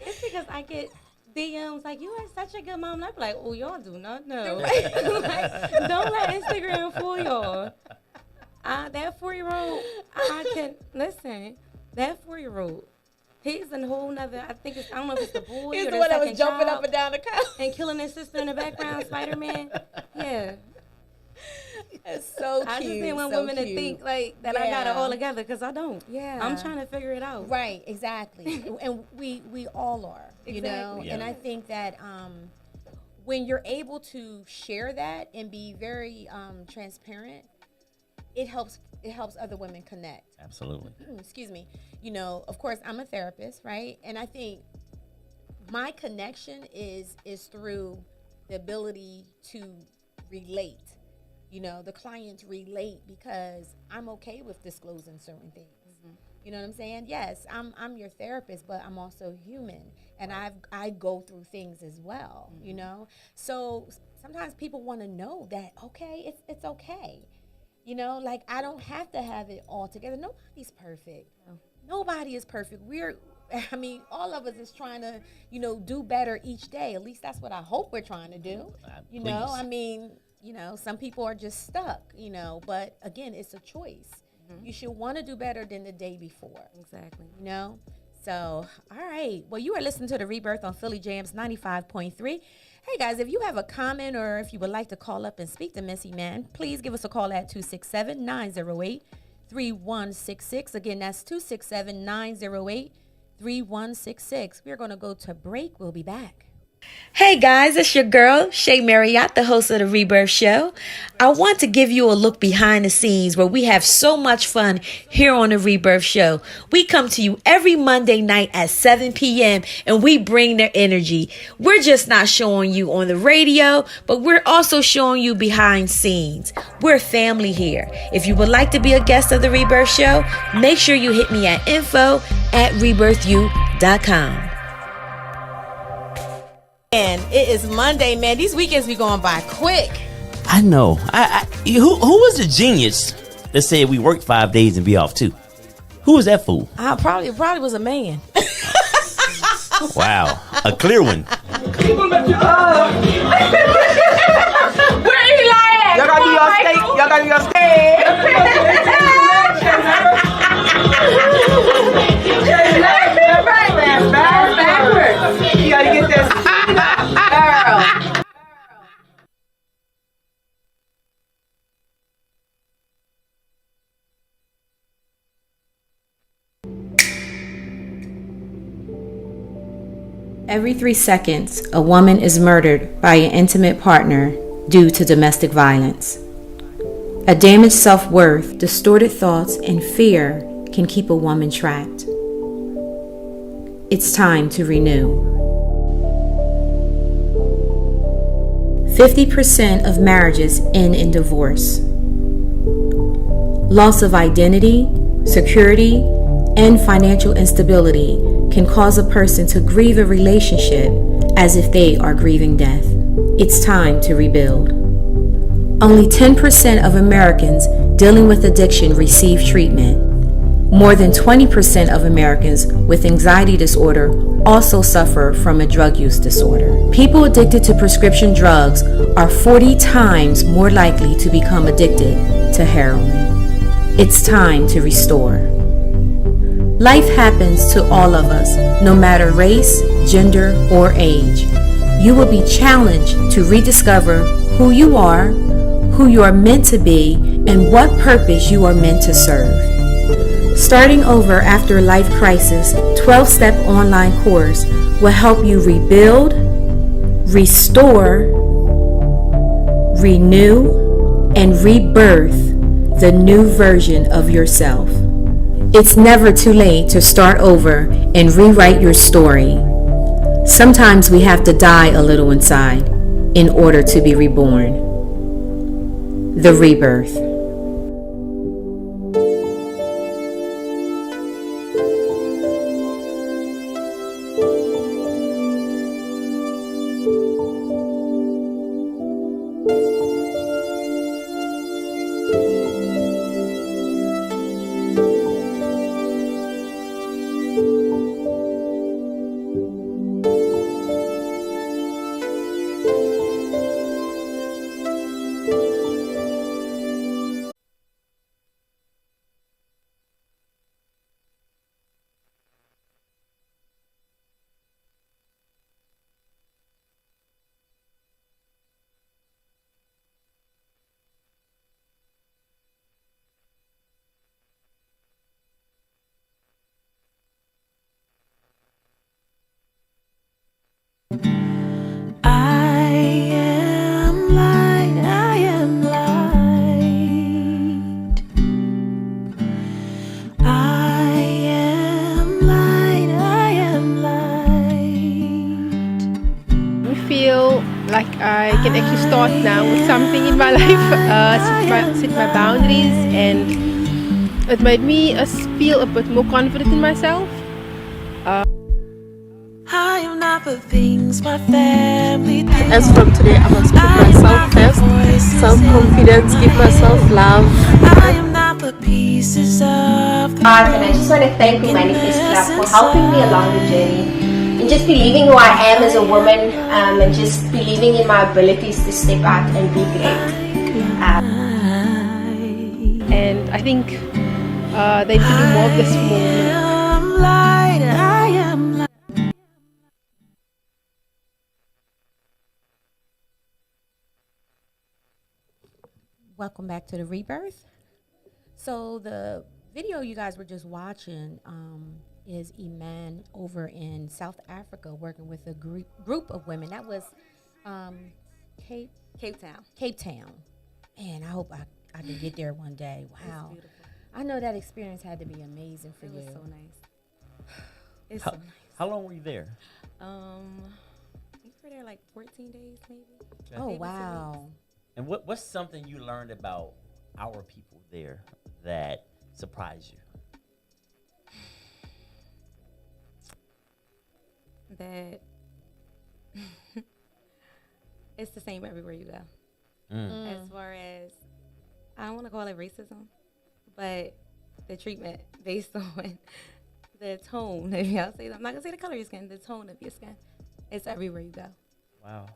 It's because I get DMs like, you are such a good mom. And I'm like, oh, y'all do not know. Right. Like, don't let Instagram fool y'all. That 4-year-old, that 4-year-old, he's a whole nother, I don't know if it's the boy He's or the one that was second jumping child up and down the couch. and killing his sister in the background, Spider-Man. Yeah. It's so cute. I just didn't want so women cute. to think like that I got it all together because I don't. Yeah. I'm trying to figure it out. Right, exactly. And we all are, you know. Exactly. And I think that when you're able to share that and be very transparent, it helps other women connect. Absolutely. Excuse me. You know, of course, I'm a therapist, right? And I think my connection is through the ability to relate. You know, the clients relate because I'm okay with disclosing certain things. You know what I'm saying? Yes, I'm your therapist, but I'm also human, and I go through things as well. You know, so sometimes people want to know that it's okay. You know, like I don't have to have it all together. Nobody's perfect. Nobody is perfect. All of us is trying to, do better each day. At least that's what I hope we're trying to do. You know, some people are just stuck, but again, it's a choice. You should want to do better than the day before. Exactly. So, all right. Well, you are listening to the Rebirth on Philly Jamz 95.3. Hey, guys, if you have a comment or if you would like to call up and speak to Missy Man, please give us a call at 267-908-3166. Again, that's 267-908-3166. We're going to go to break. We'll be back. Hey guys, it's your girl, Shay Marriott, the host of the Rebirth Show. I want to give you a look behind the scenes where we have so much fun here on the Rebirth Show. We come to you every Monday night at 7 p.m. and we bring their energy. We're just not showing you on the radio, but we're also showing you behind scenes. We're family here. If you would like to be a guest of the Rebirth Show, make sure you hit me at info@rebirthu.com. And it is Monday, man. These weekends be going by quick. I know. Who was the genius that said we work 5 days and be off 2? Who was that fool? Probably was a man. Wow, a clear one. Where Eli at? Y'all gotta do your steak. Y'all gotta do your steak. Backwards. You gotta get this. Girl. Every 3 seconds, a woman is murdered by an intimate partner due to domestic violence. A damaged self-worth, distorted thoughts, and fear can keep a woman trapped. It's time to renew. 50% of marriages end in divorce. Loss of identity, security, and financial instability can cause a person to grieve a relationship as if they are grieving death. It's time to rebuild. Only 10% of Americans dealing with addiction receive treatment. More than 20% of Americans with anxiety disorder also suffer from a drug use disorder. People addicted to prescription drugs are 40 times more likely to become addicted to heroin. It's time to restore. Life happens to all of us, no matter race, gender, or age. You will be challenged to rediscover who you are meant to be, and what purpose you are meant to serve. Starting over after a life crisis, 12-step online course will help you rebuild, restore, renew, and rebirth the new version of yourself. It's never too late to start over and rewrite your story. Sometimes we have to die a little inside in order to be reborn. The Rebirth. Like I can actually start now with something in my life, set my boundaries, and it made me feel a bit more confident in myself. I am not the things my family As from today, I must put myself first. Self-confidence, give myself love. I am not the pieces of the And I just want to thank the Manifest Club for helping me along the journey. And just believing who I am as a woman, and just believing in my abilities to step out and be great. And I think they need to do more of this movement. I am light. Welcome back to the Rebirth. So the video you guys were just watching is Iman over in South Africa working with a group of women. That was Cape Town. Cape Town. Man, I hope I can get there one day. Wow. I know that experience had to be amazing for you. It was so nice. It's How, so nice. how long were you there? I think we were there like 14 days maybe. Oh, Maybe 2 wow. weeks. And what's something you learned about our people there that surprised you? That it's the same everywhere you go. As far as, I don't want to call it racism, but the treatment based on the tone. I'm not gonna say the color of your skin, the tone of your skin. It's everywhere you go. Wow.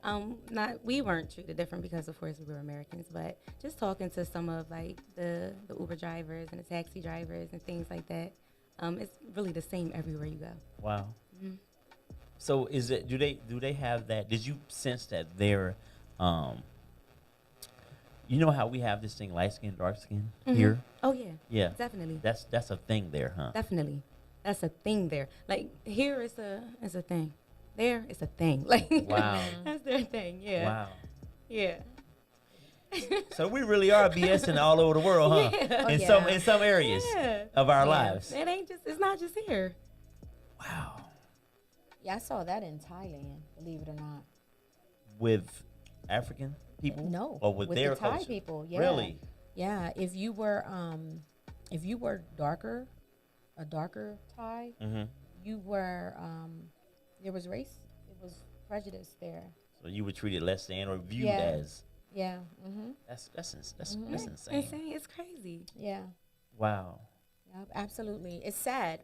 We weren't treated different because of course we were Americans, but just talking to some of like the Uber drivers and the taxi drivers and things like that, it's really the same everywhere you go. Wow. So is it? Do they have that? Did you sense that they're, you know how we have this thing, light skin, dark skin here? Oh yeah. Yeah. Definitely. That's a thing there, huh? Definitely. That's a thing there. Like here is a thing. There is a thing. Like Wow. that's their thing. Yeah. Wow. Yeah. So we really are BSing all over the world, huh? Yeah. In some areas of our lives. It's not just here. Wow. Yeah, I saw that in Thailand, believe it or not. With African people? No. Or with their the Thai culture? people. Yeah. Really? Yeah. If you were darker, a darker Thai, you were there was race. It was prejudice there. So you were treated less than or viewed Yeah. as. Yeah. Mm-hmm. That's Mm-hmm. that's insane. Insane. It's crazy. Yeah. Wow. Yep, absolutely. It's sad.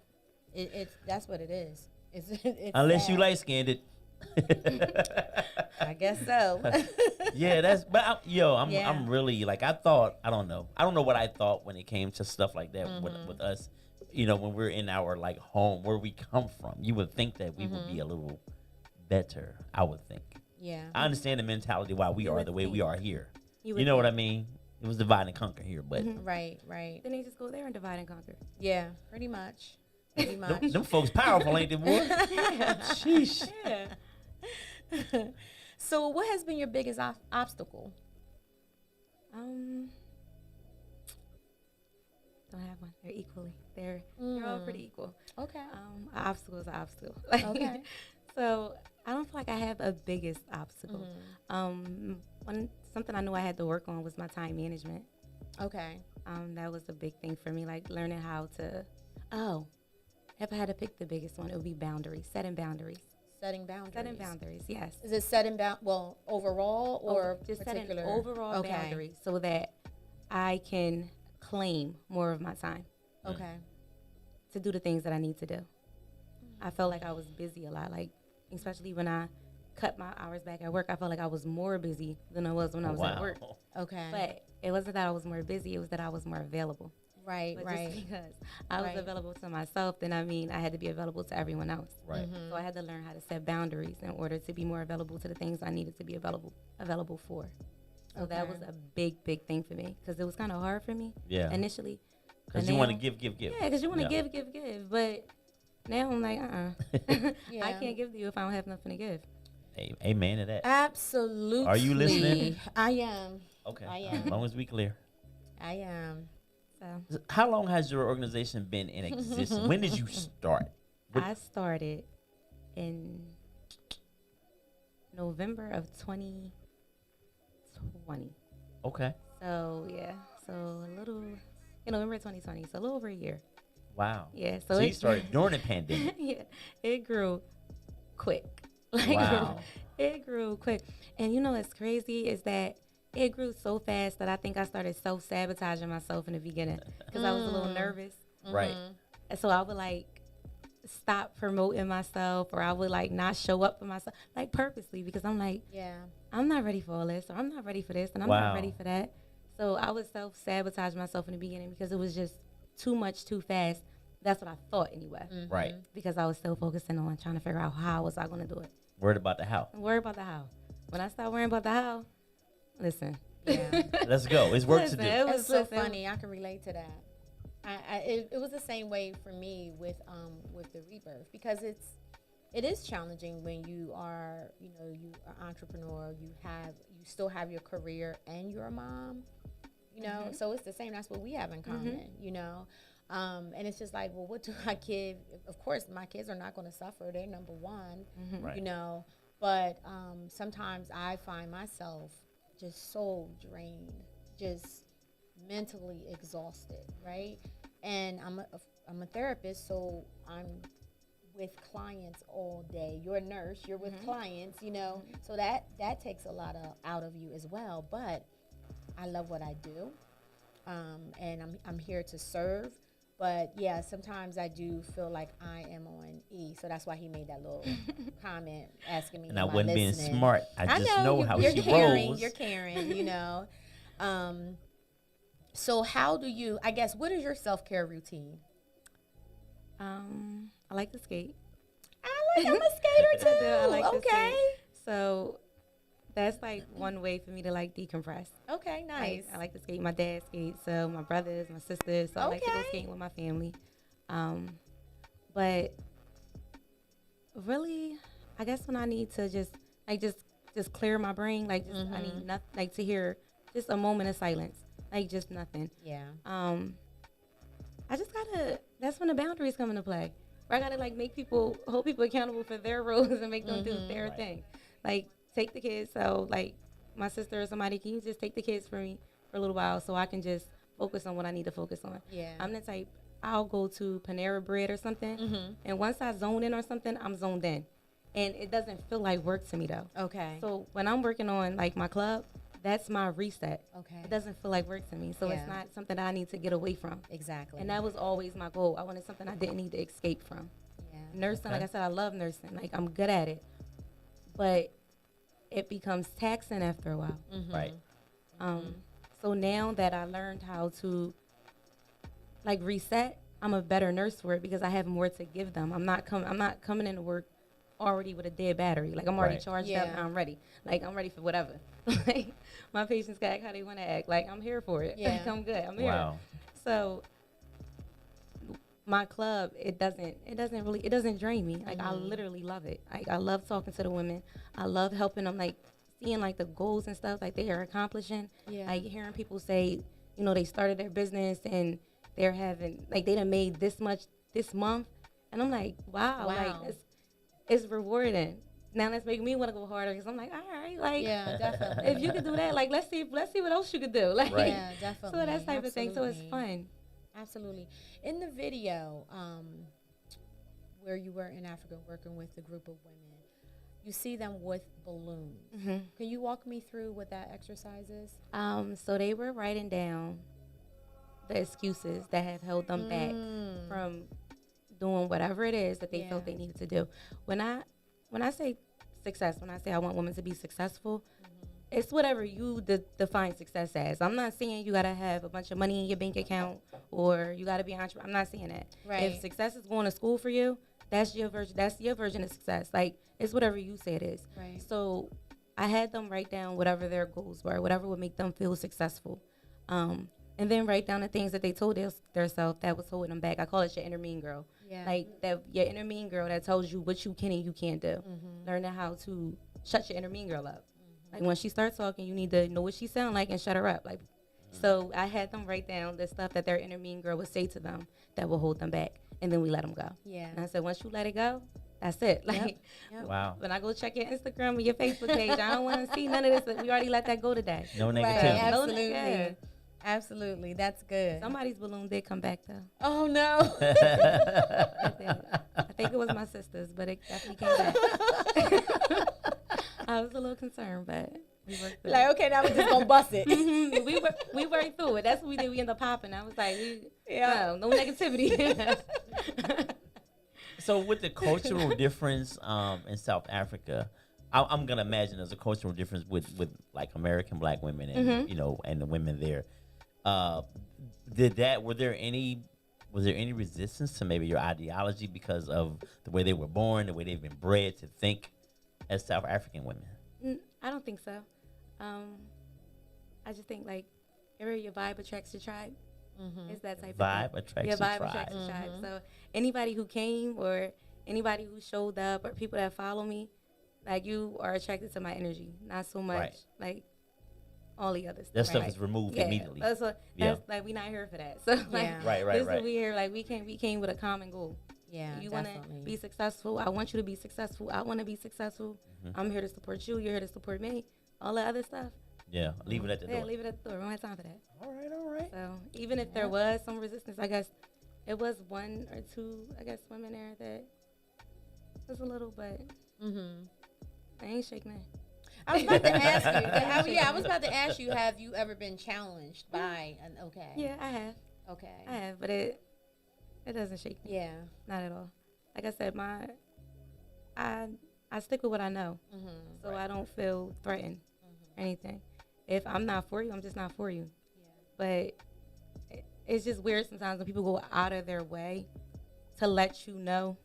It's that's what it is. It's Unless you sad. light skinned it. I guess so. Yeah, I'm Yeah. I'm really like I don't know what I thought when it came to stuff like that with us. When we're in our like home where we come from, you would think that we would be a little better. I would think. Yeah. I understand the mentality why we are the way we are here. You You know what I mean? It was divide and conquer here, but Right. Then they just go there and divide and conquer. Yeah. Pretty much. Pretty much. them folks powerful, ain't they, boy? Sheesh. Yeah. So, what has been your biggest obstacle? Don't have one. They're equally. They're all pretty equal. Okay. An obstacle is an obstacle. Okay. So I don't feel like I have a biggest obstacle. Something I knew I had to work on was my time management. Okay. That was a big thing for me, like learning how to. If I had to pick the biggest one, it would be boundaries. Setting boundaries. Setting boundaries. Setting boundaries. Yes. Is it setting overall or just particular? setting overall boundaries so that I can claim more of my time. Okay. To do the things that I need to do. I felt like I was busy a lot, like especially when I cut my hours back at work. I felt like I was more busy than I was when I was at work. Okay. But it wasn't that I was more busy; it was that I was more available. Right. But Right. just because I was available to myself, then I had to be available to everyone else. Right. So I had to learn how to set boundaries in order to be more available to the things I needed to be available for. So that was a big thing for me because it was kind of hard for me initially. Because you want to give. Yeah, because you want to give. But now I'm like, I can't give to you if I don't have nothing to give. Amen to that. Absolutely. Are you listening? I am. Okay. I am. As long as we clear. I am. So how long has your organization been in existence? When did you start? I started in November of 2020. Okay. So November 2020. So a little over a year. Wow. Yeah. So you started during the pandemic. Yeah. It grew quick. Wow. It grew quick. And what's crazy is that it grew so fast that I think I started self-sabotaging myself in the beginning because I was a little nervous. Right. And so I would stop promoting myself, or I would not show up for myself purposely because I'm I'm not ready for all this, or I'm not ready for this, and I'm not ready for that. So I would self-sabotage myself in the beginning because it was just too much too fast. That's what I thought anyway. Right. Because I was still focusing on trying to figure out how was I going to do it. Worried about the how. Worried about the how. When I start worrying about the how, listen. Yeah. Let's go. It's work to do. It was so funny. I can relate to that. It was the same way for me with the Rebirth because it is challenging when you are you are entrepreneur. You still have your career and you're a mom. So it's the same. That's what we have in common. And it's just like, well, what do I give? Of course, my kids are not going to suffer. They're number one. Right. But sometimes I find myself just so drained, just mentally exhausted, right? And I'm a therapist, so I'm with clients all day. You're a nurse, you're with clients, so that takes a lot out of you as well. But I love what I do, and I'm here to serve. But yeah, sometimes I do feel like I am on E. So that's why he made that little comment asking me. And I wasn't being smart. I just know how you're she caring, rolls. You're caring, So how do you? I guess what is your self-care routine? I like to skate. I'm a skater too. I like to okay. skate. So that's one way for me to decompress. Okay, nice. I like to skate. My dad skates, so my brothers, my sisters. So I like to go skating with my family. But really, I guess when I need to just clear my brain, I need nothing, to hear just a moment of silence, just nothing. Yeah. I just gotta. That's when the boundaries come into play. Where I gotta hold people accountable for their roles and make them do their thing. Take the kids. So my sister or somebody, can you just take the kids for me for a little while so I can just focus on what I need to focus on? Yeah. I'm the type. I'll go to Panera Bread or something, and once I zone in or something, I'm zoned in, and it doesn't feel like work to me though. Okay. So when I'm working on my club, that's my reset. Okay. It doesn't feel like work to me. So Yeah. it's not something that I need to get away from. Exactly. And that was always my goal. I wanted something I didn't need to escape from. Yeah. Nursing, like Okay. I said, I love nursing. Like, I'm good at it. But it becomes taxing after a while. Right. So now that I learned how to, like, reset, I'm a better nurse for it because I have more to give them. I'm not coming into work already with a dead battery. Like, I'm already Right. charged Yeah. up and I'm ready. Like, I'm ready for whatever. Like, my patients can act how they want to act. Like, I'm here for it. Yeah. Like, I'm good. I'm here. Wow. So my club, it doesn't drain me. Like, I literally love it. Like, I love talking to the women. I love helping them, like, seeing, like, the goals and stuff, like, they are accomplishing. Yeah. Like, hearing people say, you know, they started their business and they're having, like, they done made this much this month. And I'm like, wow. Wow. Like, it's rewarding. Now that's making me want to go harder because I'm like, all right, like, Yeah, definitely. if you could do that, like, let's see what else you could do. Like, Right. Yeah, definitely. so that type of thing. So it's Absolutely. fun. Absolutely. In the video, where you were in Africa working with a group of women, you see them with balloons. Mm-hmm. Can you walk me through what that exercise is? So they were writing down the excuses that have held them back from doing whatever it is that they Yeah. felt they needed to do. When I say success, when I say I want women to be successful, it's whatever you define success as. I'm not saying you gotta have a bunch of money in your bank account or you gotta be an entrepreneur. I'm not saying that. Right. If success is going to school for you, that's your version. That's your version of success. Like, it's whatever you say it is. Right. So I had them write down whatever their goals were, whatever would make them feel successful. And then write down the things that they told themselves that was holding them back. I call it your inner mean girl. Yeah. Like, that your inner mean girl that tells you what you can and you can't do. Learning how to shut your inner mean girl up. Like, when she starts talking, you need to know what she sound like and shut her up. Like, so I had them write down the stuff that their inner mean girl would say to them that will hold them back, and then we let them go. Yeah. And I said, once you let it go, that's it. Like, Yep. Wow. when I go check your Instagram or your Facebook page, I don't want to see none of this. We already let that go today. No Right. negativity. Absolutely. Yeah. Absolutely. That's good. Somebody's balloon did come back though. Oh no. I think it was my sister's, but it definitely came back. I was a little concerned, but we worked through Like, okay, now we're just gonna bust it. it. We worked through it. That's what we did. We ended up popping. I was like, no negativity. So with the cultural difference in South Africa, I'm gonna imagine there's a cultural difference with like American black women and and the women there. Was there any resistance to maybe your ideology because of the way they were born, the way they've been bred to think as South African women? I don't think so. I just think like your vibe attracts your tribe. It's that type Vibe of thing. attracts Your your vibe tribe. attracts your tribe. So anybody who came or anybody who showed up or people that follow me, like, you are attracted to my energy, not so much Right. like all the other stuff. That stuff Right. is removed Yeah. immediately. That's like, we not here for that. So like, Yeah. Right. this is what we here. Like, we came with a common goal. Yeah, You want to definitely. be successful. I want you to be successful. I want to be successful. I'm here to support you. You're here to support me. All that other stuff. Yeah, leave it at the Yeah, door. leave it at the door. We don't have time for that. All right. So even if there was some resistance, I guess it was one or two, I guess, women there that was a little, but I ain't shaking it. I was about to ask you. I was about to ask you. Have you ever been challenged by an okay? Yeah, I have. Okay. I have, but it doesn't shake me. Yeah. Not at all. Like I said, I stick with what I know, so I don't feel threatened or anything. If I'm not for you, I'm just not for you. But it's just weird sometimes when people go out of their way to let you know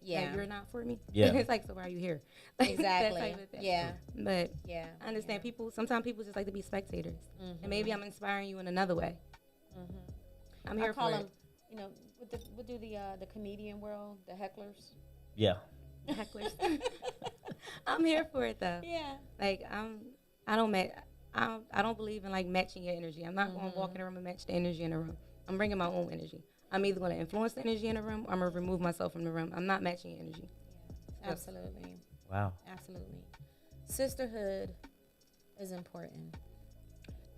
that you're not for me. Yeah. It's like, so why are you here? Like, that Exactly. type of thing. Yeah. But Yeah. I understand sometimes people just like to be spectators. And maybe I'm inspiring you in another way. I'm here I call for them, it. what do the comedian world, the hecklers? Yeah. Hecklers. I'm here for it though. Yeah. Like, I don't believe in like matching your energy. I'm not going to walk in a room and match the energy in the room. I'm bringing my own energy. I'm either going to influence the energy in the room or I'm going to remove myself from the room. I'm not matching your energy. Absolutely. Wow. Absolutely. Sisterhood is important.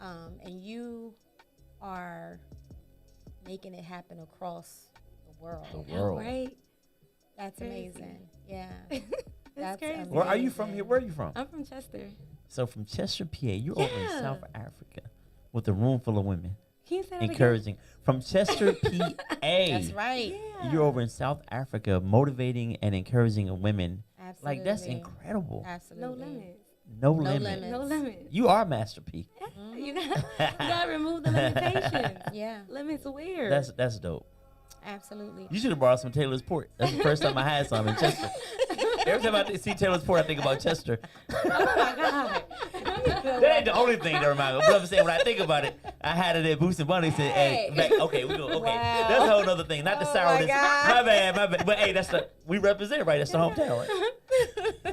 And you are making it happen across the world. The world. Right? That's Crazy. amazing. Yeah. That's crazy. Where are you from here? Where are you from? I'm from Chester. So from Chester, PA, you're over in South Africa with a room full of women. Can you say that encouraging. From Chester, PA. That's right. Yeah. You're over in South Africa motivating and encouraging women. Absolutely. Like, that's incredible. Absolutely. No limits. No limits. limits. No limits. You are Master P. You gotta remove the limitations. Yeah. Limits are weird. That's dope. Absolutely. You should have brought some Taylor's Port. That's the first time I had some in Chester. Every time I see Taylor's Port, I think about Chester. Oh my God. That ain't the only thing that reminds me. But I'm saying when I think about it, I had it at Boost and Bunny. Said, "Hey, okay, we go. Okay, Wow. that's a whole other thing. Not the sourness. God. My bad. But hey, we represent, right? That's the hometown, right?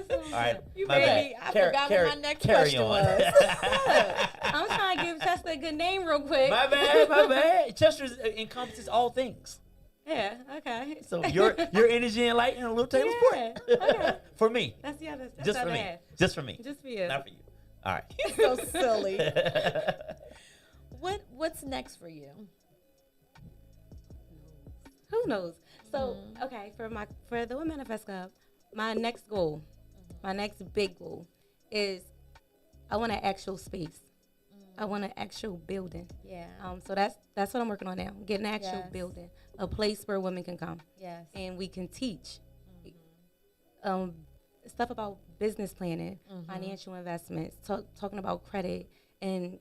All right, my Baby, bad. I forgot what my next carry question on. was. I'm trying to give Chester a good name real quick. My bad. Chester encompasses all things. Yeah, okay. So your energy and light and a little Taylor's Port. Okay. For me. That's Just all for I me. have. Just for me. Just for you. Not for you. All right. So silly. What's next for you? Who knows? So, okay, for the Women Manifest Club, my next goal, my next big goal is I want an actual space. I want an actual building. Yeah. So that's what I'm working on now. Get an actual building, a place where women can come. Yes. And we can teach stuff about business planning, financial investments, talking about credit, and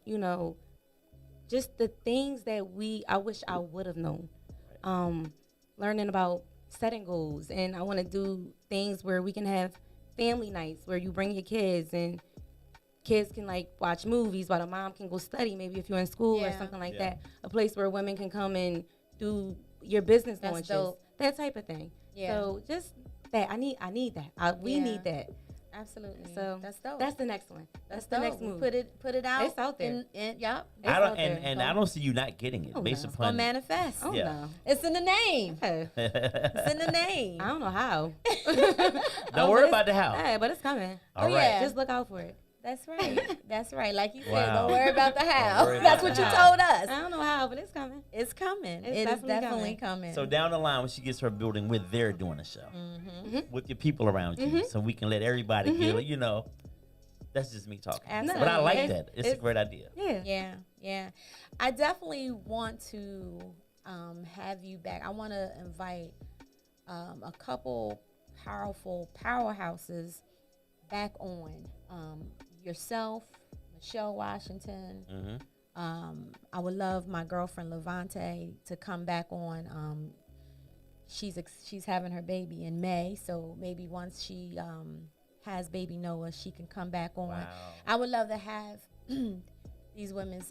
just the things that I wish I would have known. Learning about setting goals, and I want to do things where we can have family nights where you bring your kids and kids can like watch movies while the mom can go study, maybe if you're in school or something like that. A place where women can come and do your business That's launches, dope. that type of thing. Yeah. So just that, I need that. We need that. Absolutely. So that's dope. that's the next one. That's the dope. next move. Put it out. It's out there. Yep. I don't I don't see you not getting it based It's upon gonna manifest. Oh Yeah. no. It's in the name. Yeah. It's in the name. I don't know how. Don't worry about the how. Yeah, but it's coming. All right. yeah. Just look out for it. That's right. That's right. Like you said, Wow. don't worry about the how. worry That's about what the you how. told us. I don't know how, but it's coming. It's coming. It's It is definitely definitely coming. So down the line, when she gets her building, we're there doing a show with your people around you, so we can let everybody get it. That's just me talking. Absolutely. But I like It's- that. It's a great idea. Yeah. Yeah. I definitely want to have you back. I want to invite a couple powerful powerhouses back on. Yourself, Michelle Washington. I would love my girlfriend Levante to come back on. She's having her baby in May, so maybe once she has baby Noah, she can come back on. Wow. I would love to have these women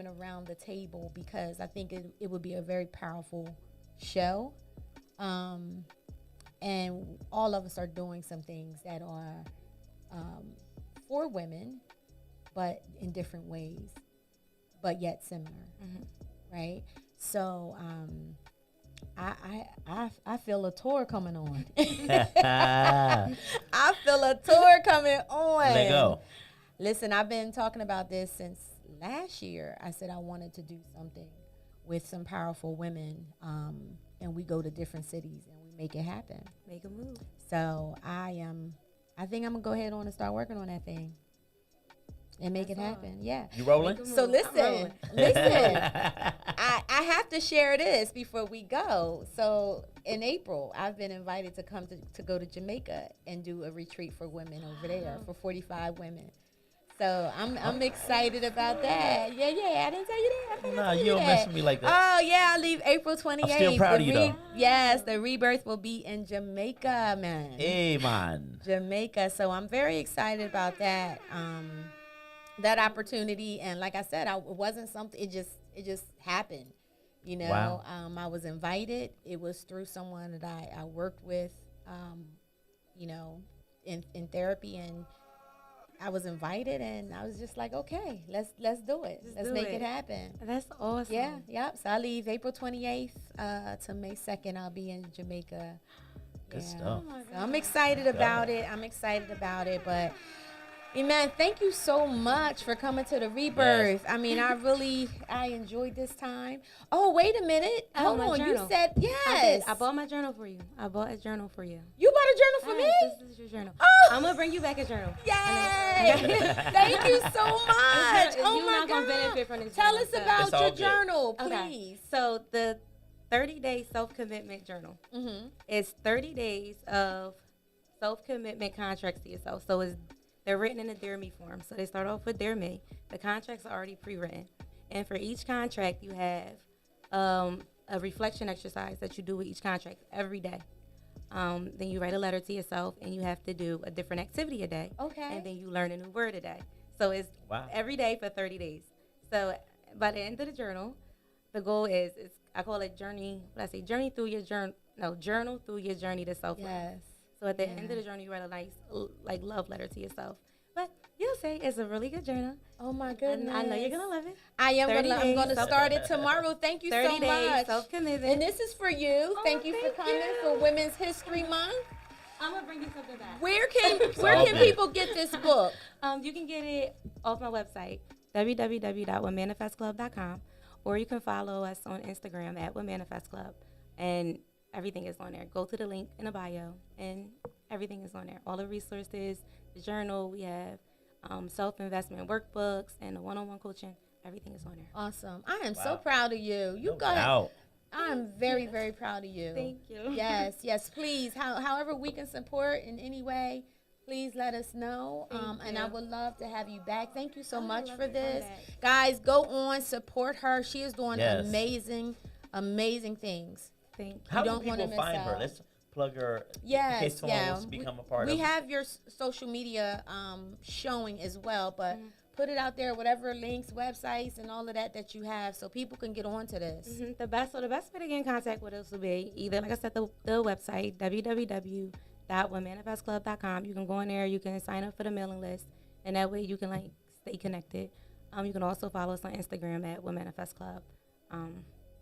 around the table because I think it would be a very powerful show. And all of us are doing some things that are for women, but in different ways, but yet similar, right? So I feel a tour coming on. I feel a tour coming on. Let go. Listen, I've been talking about this since last year. I said I wanted to do something with some powerful women, and we go to different cities and we make it happen. Make a move. So I think I'm gonna go ahead on and start working on that thing and make it happen. Yeah. You rolling? So listen. I have to share this before we go. So in April, I've been invited to come to go to Jamaica and do a retreat for women over there for 45 women. So I'm excited about that. Yeah, I didn't tell you that. Nah, you don't mess with me like that. Oh yeah, I leave April 28th. I'm still proud of you though. Yes, the Rebirth will be in Jamaica, man. Hey, man. Jamaica. So I'm very excited about that. That opportunity, and like I said, it wasn't something. It just happened. Wow. I was invited. It was through someone that I worked with, in therapy, and I was invited, and I was just like, okay, let's do it. Let's make it happen. That's awesome. Yeah, yep. So I leave April 28th to May 2nd. I'll be in Jamaica. Good stuff. So I'm excited about it. But, man, thank you so much for coming to the Rebirth. Yes. I mean, I enjoyed this time. Oh, wait a minute. Hold on. You said yes. I bought my journal for you. I bought a journal for you. You bought a journal for me? This is your journal. Oh, I'm gonna bring you back a journal. Yay! Thank you so much. Oh You're my not gonna God. benefit from this. Tell journal, us so- about It's all your good. journal, Okay. please. So the 30-day self-commitment journal is 30 days of self-commitment contracts to yourself. So they're written in a Dear Me form. So they start off with Dear Me. The contracts are already pre-written. And for each contract, you have a reflection exercise that you do with each contract every day. Then you write a letter to yourself, and you have to do a different activity a day. Okay. And then you learn a new word a day. So it's every day for 30 days. So by the end of the journal, the goal is I call it journey. What I say, journey through your journal. No, journal through your journey to self-love. Yes. So at the end of the journey, you write a nice like love letter to yourself. But you'll say it's a really good journal. Oh my goodness. And I know you're gonna love it. I am 30 gonna. I'm days gonna self- start it tomorrow. Thank you 30 so days much. self-commitment. And this is for you. Thank you for coming for Women's History Month. I'm gonna bring you something back. Where can people get this book? You can get it off my website, www.womanifestclub.com, or you can follow us on Instagram at womanifestclub, and everything is on there. Go to the link in the bio, and everything is on there. All the resources, the journal, we have self-investment workbooks, and the one-on-one coaching. Everything is on there. Awesome. I am so proud of you. You No got doubt. I'm very, very proud of you. Thank you. Yes, yes. Please, however we can support in any way, please let us know. And I would love to have you back. Thank you so much for this. Guys, go on, support her. She is doing amazing, amazing things. Thank you. How You do don't wanna people miss find her? out. Let's plug her in Yes, case someone yeah. wants to become a part We of it. have your social media showing as well, but put it out there, whatever links, websites, and all of that you have, so people can get on to this. The best way to get in contact with us will be either, like I said, the website, www.womanifestclub.com. You can go in there, you can sign up for the mailing list, and that way you can stay connected. You can also follow us on Instagram at womanifestclub.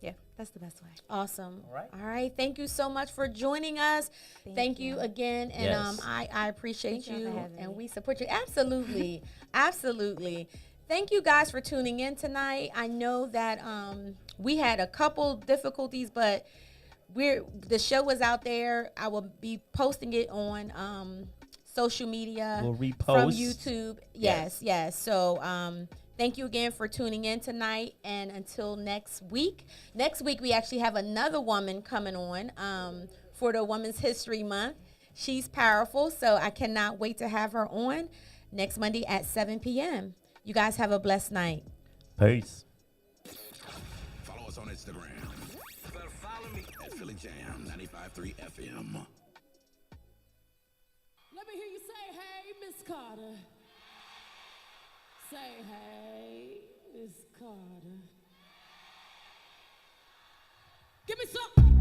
Yeah, that's the best way. Awesome. All right. All right. Thank you so much for joining us. Thank you again. And Yes. I appreciate Thank you you for having and me. we support you. Absolutely. Absolutely. Thank you guys for tuning in tonight. I know that we had a couple difficulties, but the show was out there. I will be posting it on social media. We'll repost. From YouTube. Yes. So thank you again for tuning in tonight. And until next week we actually have another woman coming on for the Women's History Month. She's powerful, so I cannot wait to have her on next Monday at 7 p.m. You guys have a blessed night. Peace. Follow us on Instagram. Follow me at Philly Jam 95.3 FM. Let me hear you say, hey, Miss Carter. Say, hey, Miss Carter. Give me some.